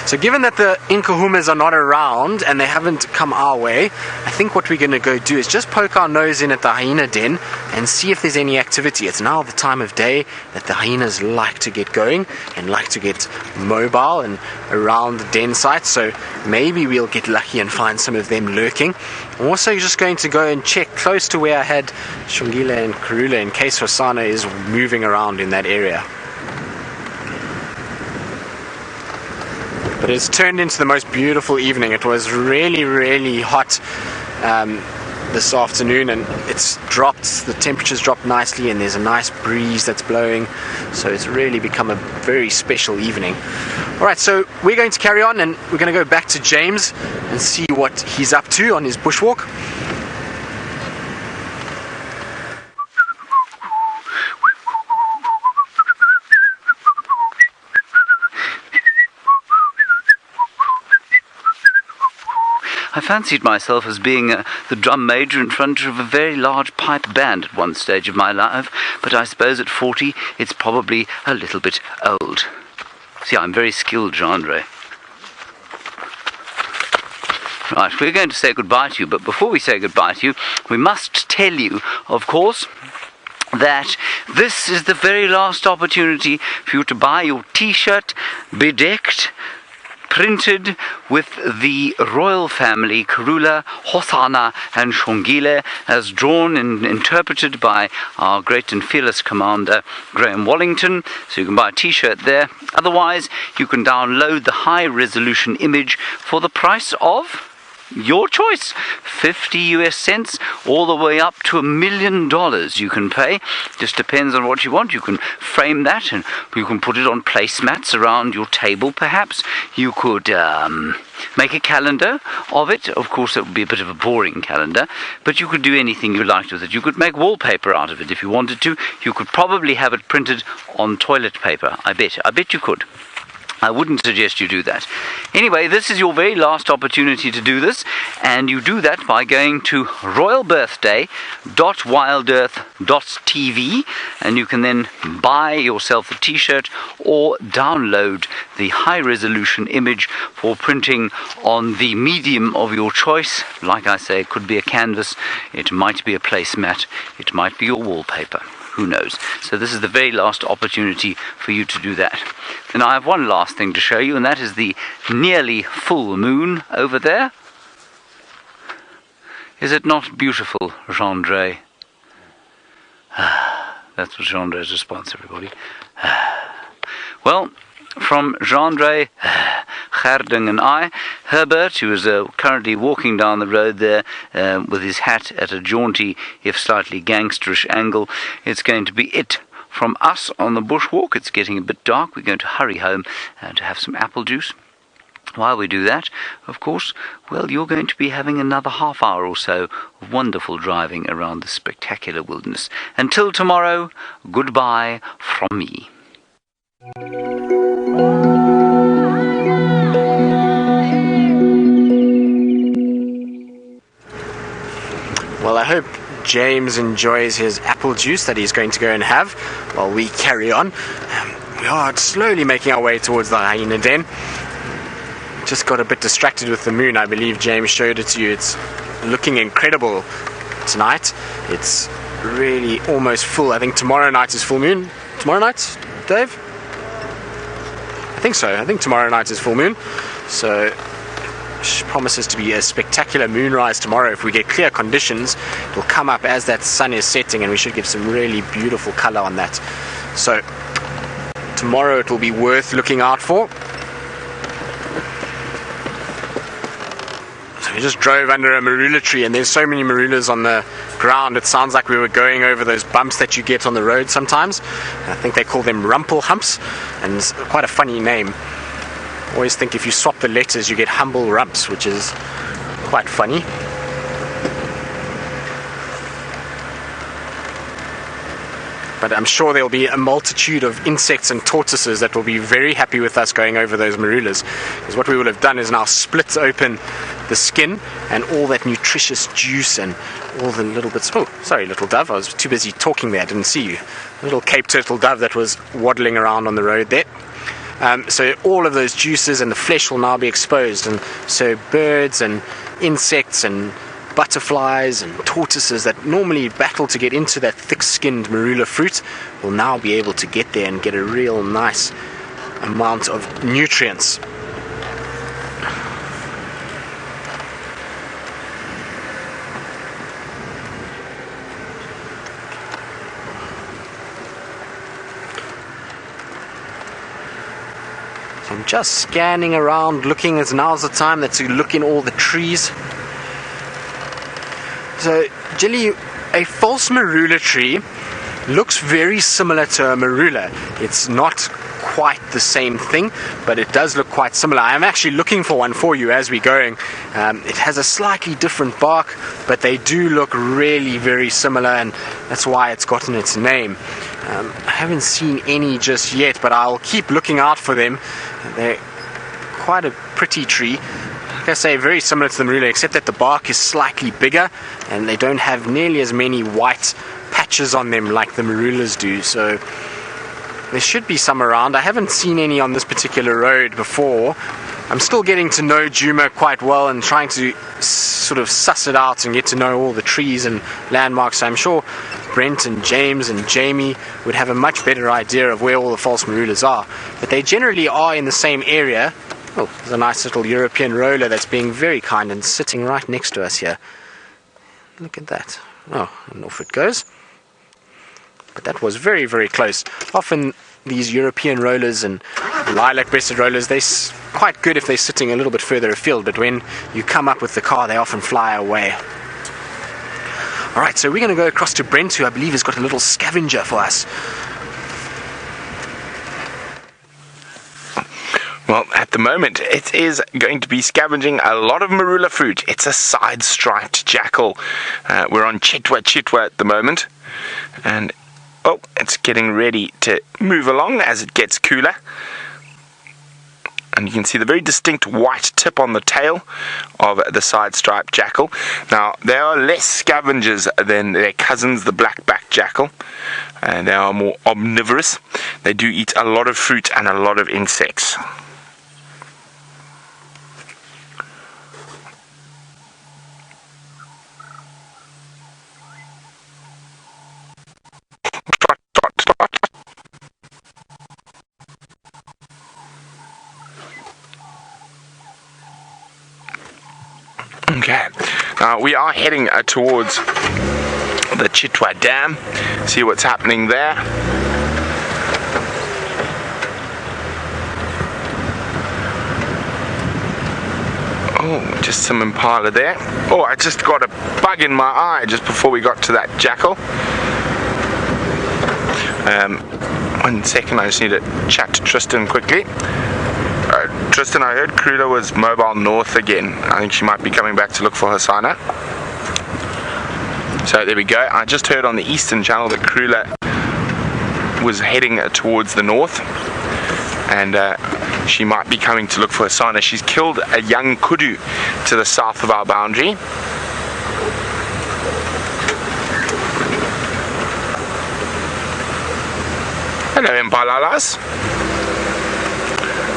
So given that the Nkuhumas are not around and they haven't come our way, I think what we're going to go do is just poke our nose in at the hyena den and see if there's any activity. It's now the time of day that the hyenas like to get going and like to get mobile and around the den site, so maybe we'll get lucky and find some of them lurking. I'm also just going to go and check close to where I had Shongile and Karula in case Hosanna is moving around in that area. But it's turned into the most beautiful evening. It was really, really hot this afternoon, and it's dropped, the temperature's dropped nicely, and there's a nice breeze that's blowing, so it's really become a very special evening. Alright, so we're going to carry on, and we're going to go back to James and see what he's up to on his bushwalk. I fancied myself as being the drum major in front of a very large pipe band at one stage of my life, but I suppose at 40 it's probably a little bit old. See, I'm very skilled, Jean-Andre. Right, we're going to say goodbye to you, but before we say goodbye to you, we must tell you, of course, that this is the very last opportunity for you to buy your t-shirt, bedecked, printed with the royal family, Karula, Hosanna and Shongile, as drawn and interpreted by our great and fearless commander, Graham Wallington. So you can buy a t-shirt there. Otherwise, you can download the high-resolution image for the price of your choice, 50 US cents all the way up to $1 million you can pay. Just depends on what you want. You can frame that and you can put it on placemats around your table perhaps. You could make a calendar of it. Of course it would be a bit of a boring calendar, but you could do anything you liked with it. You could make wallpaper out of it if you wanted to. You could probably have it printed on toilet paper. I bet you could. I wouldn't suggest you do that. Anyway, this is your very last opportunity to do this, and you do that by going to royalbirthday.wildearth.tv, and you can then buy yourself a t-shirt or download the high-resolution image for printing on the medium of your choice. Like I say, it could be a canvas, it might be a placemat, it might be your wallpaper. Who knows? So this is the very last opportunity for you to do that. And I have one last thing to show you, and that is the nearly full moon over there. Is it not beautiful, Jean-Andre? That's what Jean-Andre's response, everybody. Well, from Jean-Andre, Gerding and I, Herbert, who is currently walking down the road there with his hat at a jaunty, if slightly gangsterish angle, it's going to be it from us on the bushwalk. It's getting a bit dark. We're going to hurry home to have some apple juice. While we do that, of course, well, you're going to be having another half hour or so of wonderful driving around the spectacular wilderness. Until tomorrow, goodbye from me. Well, I hope James enjoys his apple juice that he's going to go and have while we carry on. We are slowly making our way towards the hyena den. Just got a bit distracted with the moon. I believe James showed it to you. It's looking incredible tonight. It's really almost full. I think tomorrow night is full moon. Tomorrow night, Dave? I think so. I think tomorrow night is full moon. So it promises to be a spectacular moonrise tomorrow. If we get clear conditions, it'll come up as that sun is setting and we should get some really beautiful color on that. So tomorrow it will be worth looking out for. We just drove under a marula tree and there's so many marulas on the ground, it sounds like we were going over those bumps that you get on the road sometimes. I think they call them rumple humps, and it's quite a funny name. I always think if you swap the letters you get humble rumps, which is quite funny. But I'm sure there'll be a multitude of insects and tortoises that will be very happy with us going over those marulas. Because what we will have done is now split open the skin and all that nutritious juice and all the little bits. Oh, sorry, little dove. I was too busy talking there. I didn't see you. A little Cape turtle dove that was waddling around on the road there. So all of those juices and the flesh will now be exposed. And so birds and insects and butterflies and tortoises that normally battle to get into that thick-skinned marula fruit will now be able to get there and get a real nice amount of nutrients. So I'm just scanning around, looking, as now's the time to look in all the trees. So, Jilly, a false marula tree looks very similar to a marula. It's not quite the same thing, but it does look quite similar. I'm actually looking for one for you as we're going. It has a slightly different bark, but they do look really very similar, and that's why it's gotten its name. I haven't seen any just yet, but I'll keep looking out for them. They're quite a pretty tree. Like I say, very similar to the marula, except that the bark is slightly bigger and they don't have nearly as many white patches on them like the marulas do. So there should be some around. I haven't seen any on this particular road before. I'm still getting to know Djuma quite well and trying to sort of suss it out and get to know all the trees and landmarks. So I'm sure Brent and James and Jamie would have a much better idea of where all the false marulas are. But they generally are in the same area. Oh, there's a nice little European roller that's being very kind and sitting right next to us here. Look at that. Oh, and off it goes. But that was very, very close. Often these European rollers and lilac-breasted rollers, they're quite good if they're sitting a little bit further afield, but when you come up with the car, they often fly away. Alright, so we're going to go across to Brent, who I believe has got a little scavenger for us. Well, at the moment, it is going to be scavenging a lot of marula fruit. It's a side-striped jackal. We're on Chitwa at the moment. And, oh, it's getting ready to move along as it gets cooler. And you can see the very distinct white tip on the tail of the side-striped jackal. Now, they are less scavengers than their cousins, the black-backed jackal. And they are more omnivorous. They do eat a lot of fruit and a lot of insects. Okay, we are heading towards the Chitwa Dam, see what's happening there. Oh, just some Impala there. Oh, I just got a bug in my eye just before we got to that jackal. 1 second, I just need to chat to Tristan quickly. Tristan, I heard Karula was mobile north again. I think she might be coming back to look for Hosana. So there we go. I just heard on the eastern channel that Karula was heading towards the north, and she might be coming to look for Hosana. She's killed a young Kudu to the south of our boundary. Hello, Impalalas.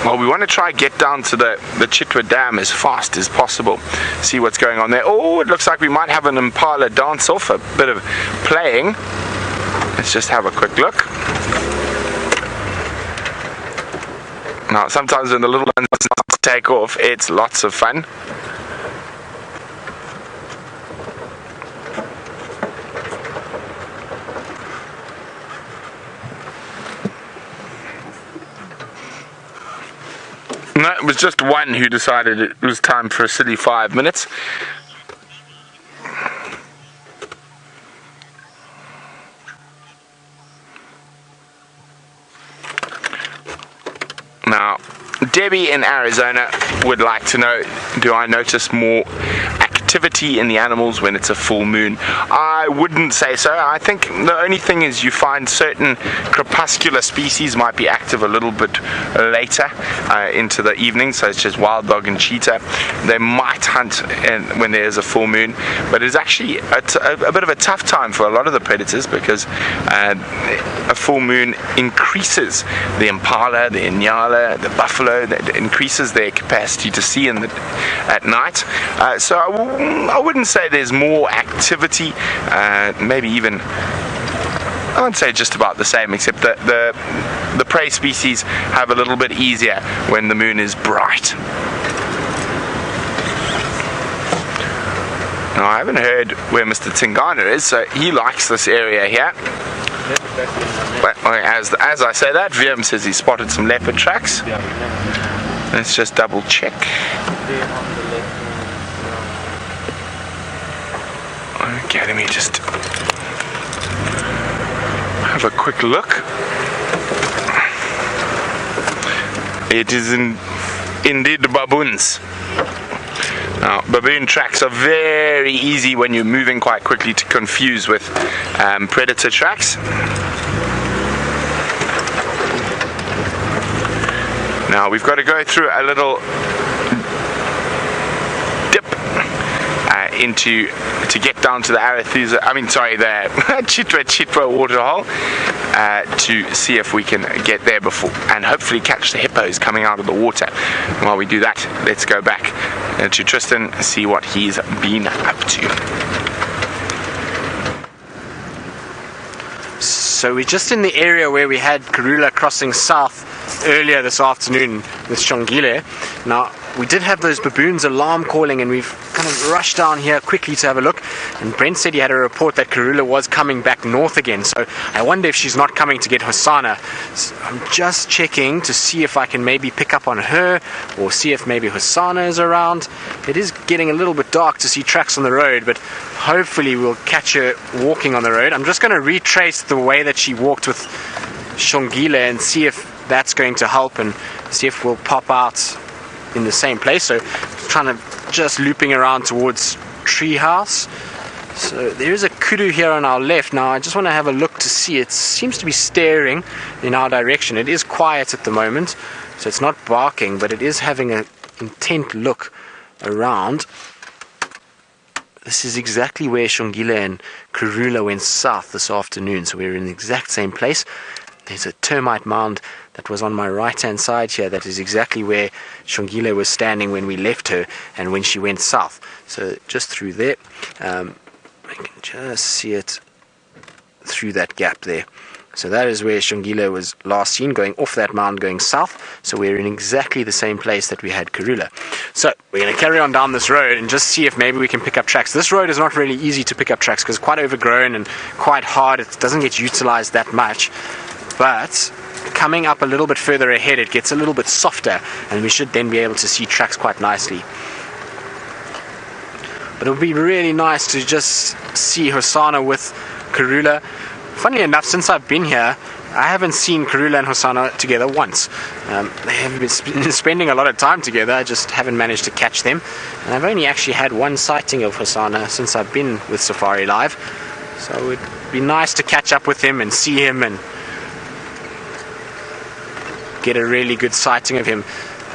Well, we want to try get down to the Chitwa Dam as fast as possible. See what's going on there. Oh, it looks like we might have an Impala dance off, a bit of playing. Let's just have a quick look. Now, sometimes when the little ones take off, it's lots of fun. No, it was just one who decided it was time for a silly 5 minutes. Now, Debbie in Arizona would like to know, do I notice more activity in the animals when it's a full moon? I wouldn't say so. I think the only thing is you find certain crepuscular species might be active a little bit later into the evening, such as wild dog and cheetah. They might hunt when there's a full moon, but it's actually a bit of a tough time for a lot of the predators, because a full moon increases the impala, the inyala, the buffalo, that increases their capacity to see at night. So I wouldn't say there's more activity, maybe even, I would say just about the same, except that the prey species have a little bit easier when the moon is bright. Now, I haven't heard where Mr. Tingana is, so he likes this area here. But as I say that, Viam says he spotted some leopard tracks. Let's just double check. Okay, let me just have a quick look. It is indeed the baboons. Now, baboon tracks are very easy when you're moving quite quickly to confuse with predator tracks. Now, we've got to go through a little dip to get down to the Arathusa, the Chitwa waterhole, to see if we can get there before, and hopefully catch the hippos coming out of the water. And while we do that, let's go back to Tristan and see what he's been up to. So we're just in the area where we had Karula crossing south earlier this afternoon with Shongile. Now, we did have those baboons alarm calling, and we've kind of rushed down here quickly to have a look, and Brent said he had a report that Karula was coming back north again, so I wonder if she's not coming to get Hosana. So I'm just checking to see if I can maybe pick up on her, or see if maybe Hosana is around. It is getting a little bit dark to see tracks on the road, but hopefully we'll catch her walking on the road. I'm just going to retrace the way that she walked with Shongile and see if that's going to help, and see if we'll pop out in the same place. So trying to just looping around towards Treehouse. So there is a kudu here on our left. Now I just want to have a look to see. It seems to be staring in our direction. It is quiet at the moment, so it's not barking, but it is having an intent look around. This is exactly where Shongile and Karula went south this afternoon, so we're in the exact same place. There's a termite mound that was on my right hand side here. That is exactly where Shongile was standing when we left her and when she went south. So just through there, I can just see it through that gap there. So that is where Shongile was last seen, going off that mound going south. So we're in exactly the same place that we had Karula. So we're going to carry on down this road and just see if maybe we can pick up tracks. This road is not really easy to pick up tracks because it's quite overgrown and quite hard. It doesn't get utilized that much. But coming up a little bit further ahead, it gets a little bit softer, and we should then be able to see tracks quite nicely. But it would be really nice to just see Hosana with Karula. Funnily enough, since I've been here, I haven't seen Karula and Hosanna together once. They have been spending a lot of time together. I just haven't managed to catch them. And I've only actually had one sighting of Hosanna since I've been with Safari Live. So it'd be nice to catch up with him and see him and get a really good sighting of him.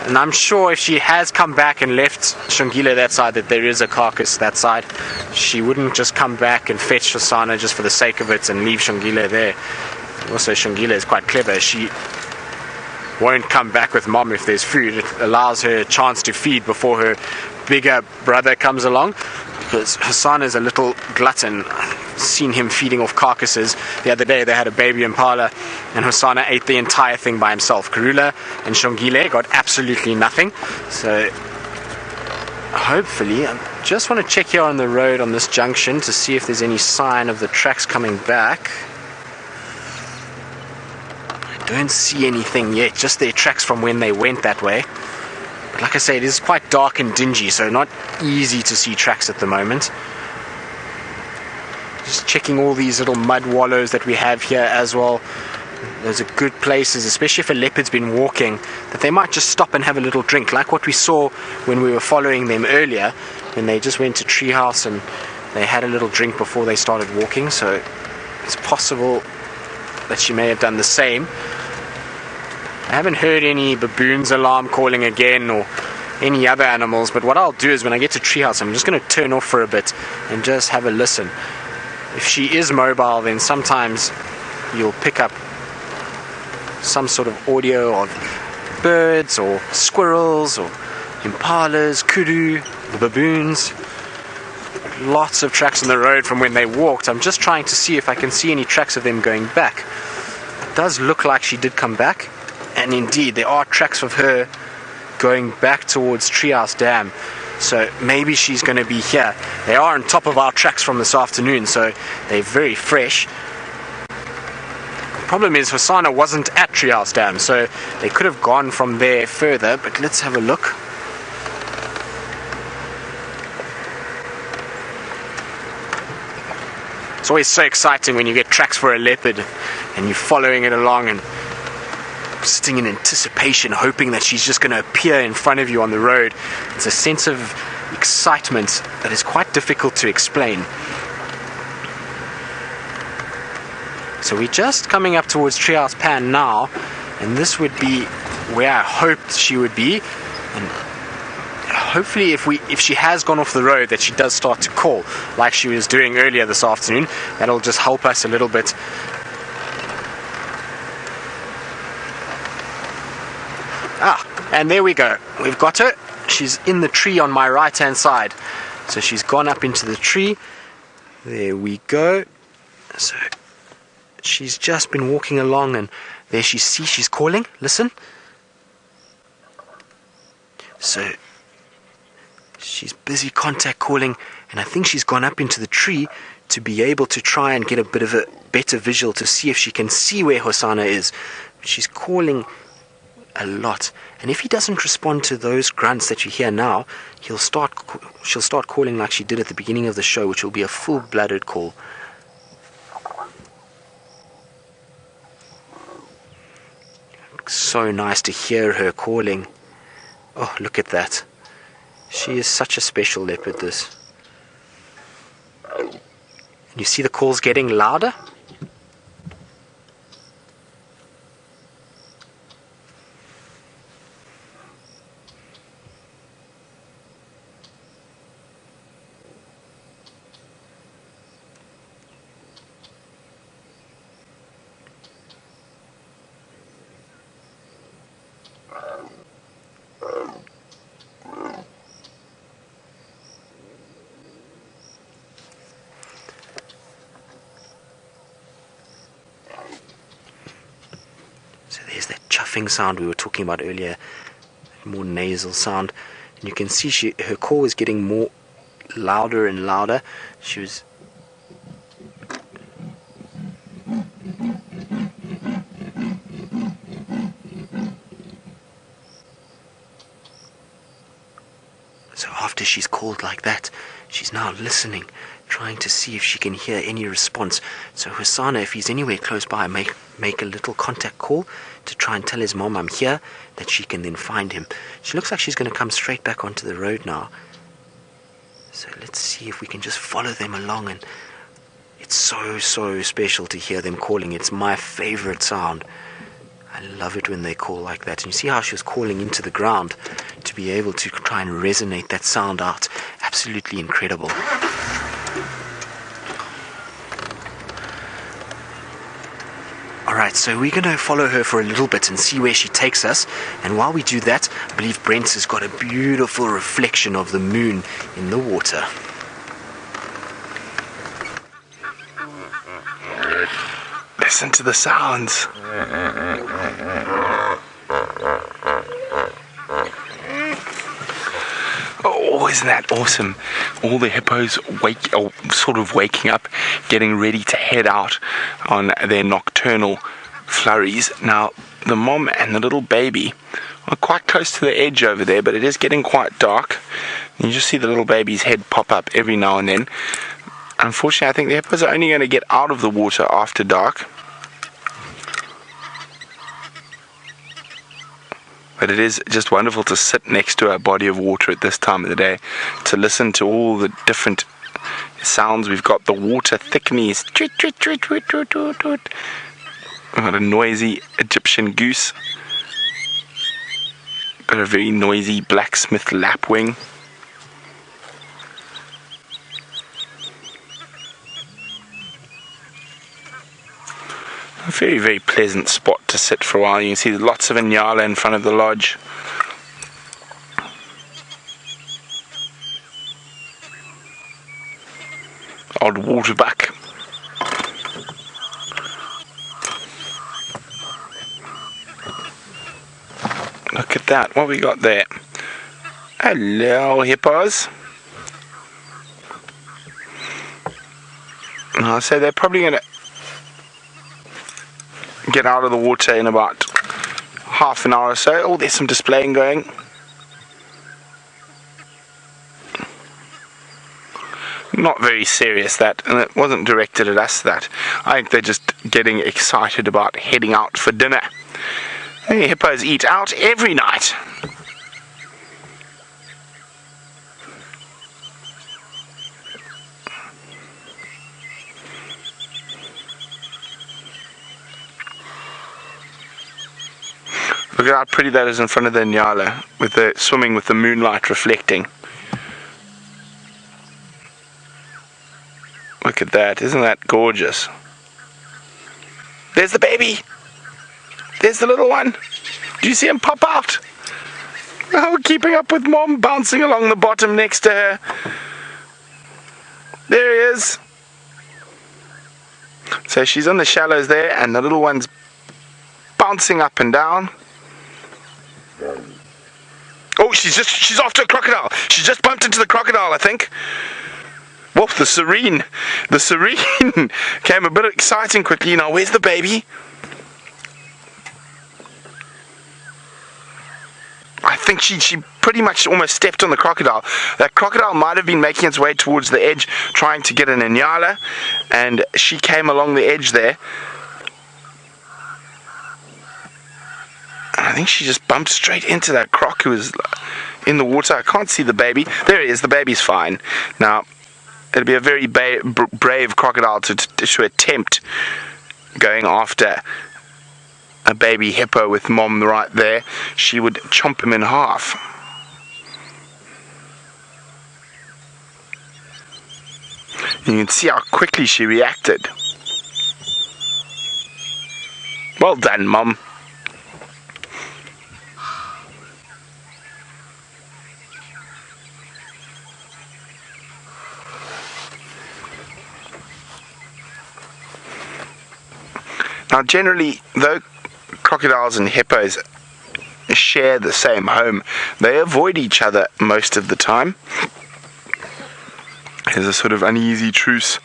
And I'm sure if she has come back and left Shongile that side, that there is a carcass that side. She wouldn't just come back and fetch Hosanna just for the sake of it and leave Shongile there. Also, Shongile is quite clever. She won't come back with mom if there's food. It allows her a chance to feed before her bigger brother comes along, because Hosanna is a little glutton. I've seen him feeding off carcasses. The other day they had a baby Impala and Hosanna ate the entire thing by himself. Karula and Shongile got absolutely nothing. So hopefully, I just want to check here on the road on this junction to see if there's any sign of the tracks coming back. Don't see anything yet, just their tracks from when they went that way. But like I say, it is quite dark and dingy, so not easy to see tracks at the moment. Just checking all these little mud wallows that we have here as well. Those are good places, especially if a leopard's been walking, that they might just stop and have a little drink, like what we saw when we were following them earlier, when they just went to Treehouse and they had a little drink before they started walking. So it's possible that she may have done the same. I haven't heard any baboons alarm calling again or any other animals, but what I'll do is when I get to Treehouse, I'm just going to turn off for a bit and just have a listen. If she is mobile, then sometimes you'll pick up some sort of audio of birds or squirrels or impalas, kudu, the baboons. Lots of tracks on the road from when they walked. I'm just trying to see if I can see any tracks of them going back. It does look like she did come back, and indeed there are tracks of her going back towards Treehouse Dam. So maybe she's going to be here. They are on top of our tracks from this afternoon, so they're very fresh. The problem is Hosanna wasn't at Treehouse Dam, so they could have gone from there further, but let's have a look. It's always so exciting when you get tracks for a leopard and you're following it along and sitting in anticipation, hoping that she's just going to appear in front of you on the road. It's a sense of excitement that is quite difficult to explain. So we're just coming up towards Treehouse Pan now, and this would be where I hoped she would be. And hopefully if she has gone off the road, that she does start to call like she was doing earlier this afternoon. That'll just help us a little bit. And there we go, we've got her. She's in the tree on my right hand side, so she's gone up into the tree. There we go. So she's just been walking along, and there she's calling. Listen. So she's busy contact calling, and I think she's gone up into the tree to be able to try and get a bit of a better visual to see if she can see where Hosanna is. She's calling a lot, and if he doesn't respond to those grunts that you hear now, she'll start calling like she did at the beginning of the show, which will be a full-blooded call. So nice to hear her calling. Oh, look at that. She is such a special leopard, this. And you see the calls getting louder? So there's that chuffing sound we were talking about earlier, more nasal sound, and you can see her call is getting more louder and louder. She was so after she's called like that, she's now listening trying to see if she can hear any response. So Hosanna, if he's anywhere close by, make a little contact call to try and tell his mom I'm here, that she can then find him. She looks like she's going to come straight back onto the road now. So let's see if we can just follow them along. And it's so special to hear them calling. It's my favorite sound. I love it when they call like that. And you see how she was calling into the ground to be able to try and resonate that sound out. Absolutely incredible. Alright, so we're going to follow her for a little bit and see where she takes us. And while we do that, I believe Brent has got a beautiful reflection of the moon in the water. Listen to the sounds. Oh, isn't that awesome? All the hippos waking up, getting ready to head out on their nocturnal flurries. Now, the mom and the little baby are quite close to the edge over there, but it is getting quite dark. You just see the little baby's head pop up every now and then. Unfortunately, I think the hippos are only going to get out of the water after dark. But it is just wonderful to sit next to a body of water at this time of the day, to listen to all the different sounds. We've got the water thickneys. We've got a noisy Egyptian goose. Got a very noisy blacksmith lapwing. A very pleasant spot to sit for a while. You can see lots of Inyala in front of the lodge. Old waterbuck. Look at that, what we got there. Hello, hippos. I'll say they're probably going to get out of the water in about half an hour or so. Oh, there's some displaying going. Not very serious, that, and it wasn't directed at us, that. I think they're just getting excited about heading out for dinner. Hey, hippos eat out every night. Look at how pretty that is in front of the Inyala, with the swimming with the moonlight reflecting. Look at that, isn't that gorgeous? There's the baby! There's the little one! Do you see him pop out? Oh, keeping up with mom, bouncing along the bottom next to her. There he is. So she's on the shallows there, and the little one's bouncing up and down. Oh, she's after a crocodile. She just bumped into the crocodile, I think. Well, the serene came a bit exciting quickly. Now, where's the baby? I think she pretty much almost stepped on the crocodile. That crocodile might have been making its way towards the edge, trying to get an Inyala, and she came along the edge there. I think she just bumped straight into that croc who was in the water. I can't see the baby. There he is. The baby's fine. Now, it'd be a very brave crocodile to attempt going after a baby hippo with mom right there. She would chomp him in half. And you can see how quickly she reacted. Well done, Mom. Now, generally, though crocodiles and hippos share the same home, they avoid each other most of the time. There's a sort of uneasy truce.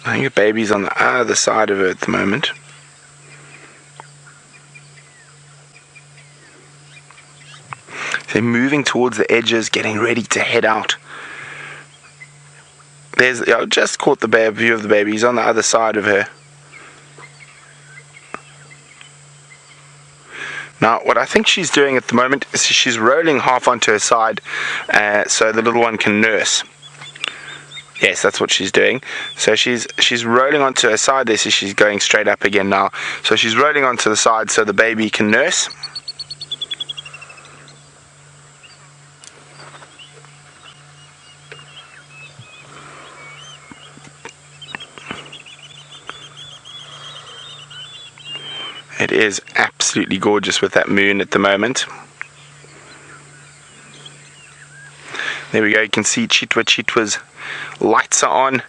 I think the baby's on the other side of her at the moment. They're moving towards the edges, getting ready to head out. I just caught the view of the baby. He's on the other side of her. Now, what I think she's doing at the moment is she's rolling half onto her side so the little one can nurse. Yes, that's what she's doing. So she's rolling onto her side there, so she's going straight up again now. So she's rolling onto the side so the baby can nurse. It is absolutely gorgeous with that moon at the moment. There we go, you can see Chitwa's lights are on,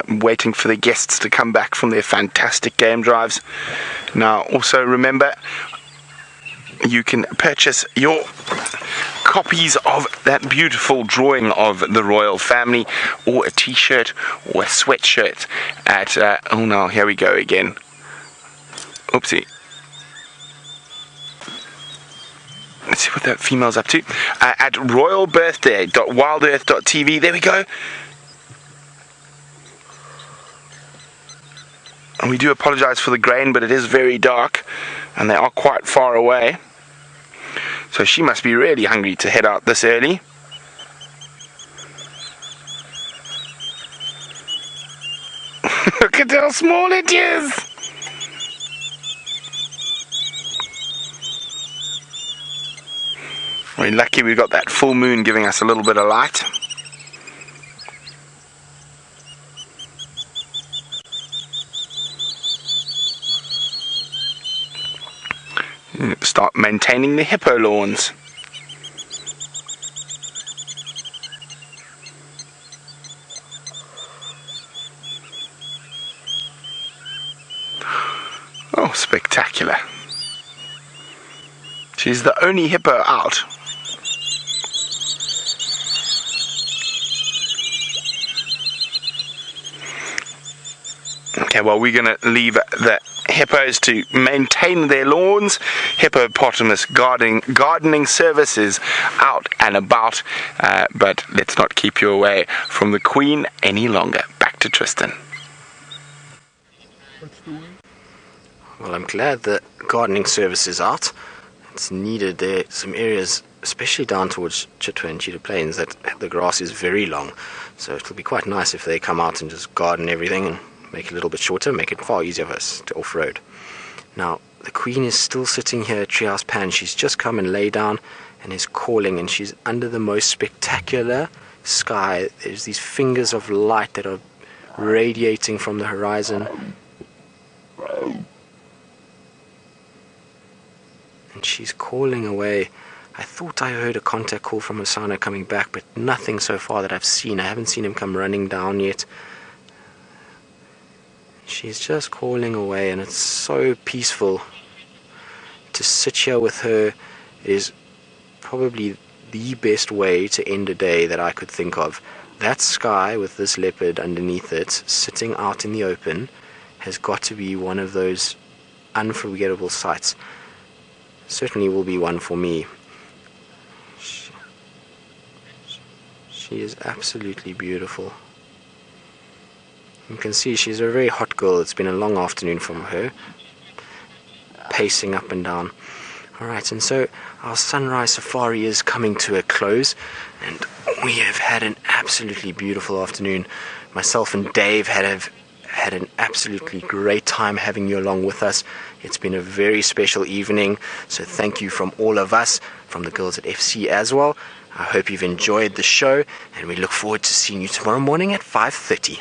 waiting for the guests to come back from their fantastic game drives. Now, also remember, you can purchase your copies of that beautiful drawing of the royal family, or a t-shirt or a sweatshirt at, oh no, here we go again. Oopsie. Let's see what that female's up to. At royalbirthday.wildearth.tv. There we go. And we do apologize for the grain, but it is very dark and they are quite far away. So she must be really hungry to head out this early. Look at how small it is. We're lucky we've got that full moon giving us a little bit of light. Start maintaining the hippo lawns. Oh, spectacular. She's the only hippo out. Okay, well, we're going to leave the hippos to maintain their lawns. Hippopotamus gardening services out and about, but let's not keep you away from the Queen any longer. Back to Tristan. Well, I'm glad the gardening service is out. It's needed there. Some areas, especially down towards Chitwa and Cheetah Plains, that the grass is very long. So it'll be quite nice if they come out and just garden everything and make it a little bit shorter, make it far easier for us to off-road. Now, the Queen is still sitting here at Treehouse Pan. She's just come and lay down and is calling, and she's under the most spectacular sky. There's these fingers of light that are radiating from the horizon. And she's calling away. I thought I heard a contact call from Osana coming back, but nothing so far that I've seen. I haven't seen him come running down yet. She's just calling away, and it's so peaceful to sit here with her. It is probably the best way to end a day that I could think of. That sky with this leopard underneath it, sitting out in the open, has got to be one of those unforgettable sights. Certainly will be one for me. She is absolutely beautiful. You can see she's a very hot girl. It's been a long afternoon from her, pacing up and down. Alright, and so our sunrise safari is coming to a close, and we have had an absolutely beautiful afternoon. Myself and Dave had an absolutely great time having you along with us. It's been a very special evening, so thank you from all of us, from the girls at FC as well. I hope you've enjoyed the show, and we look forward to seeing you tomorrow morning at 5:30.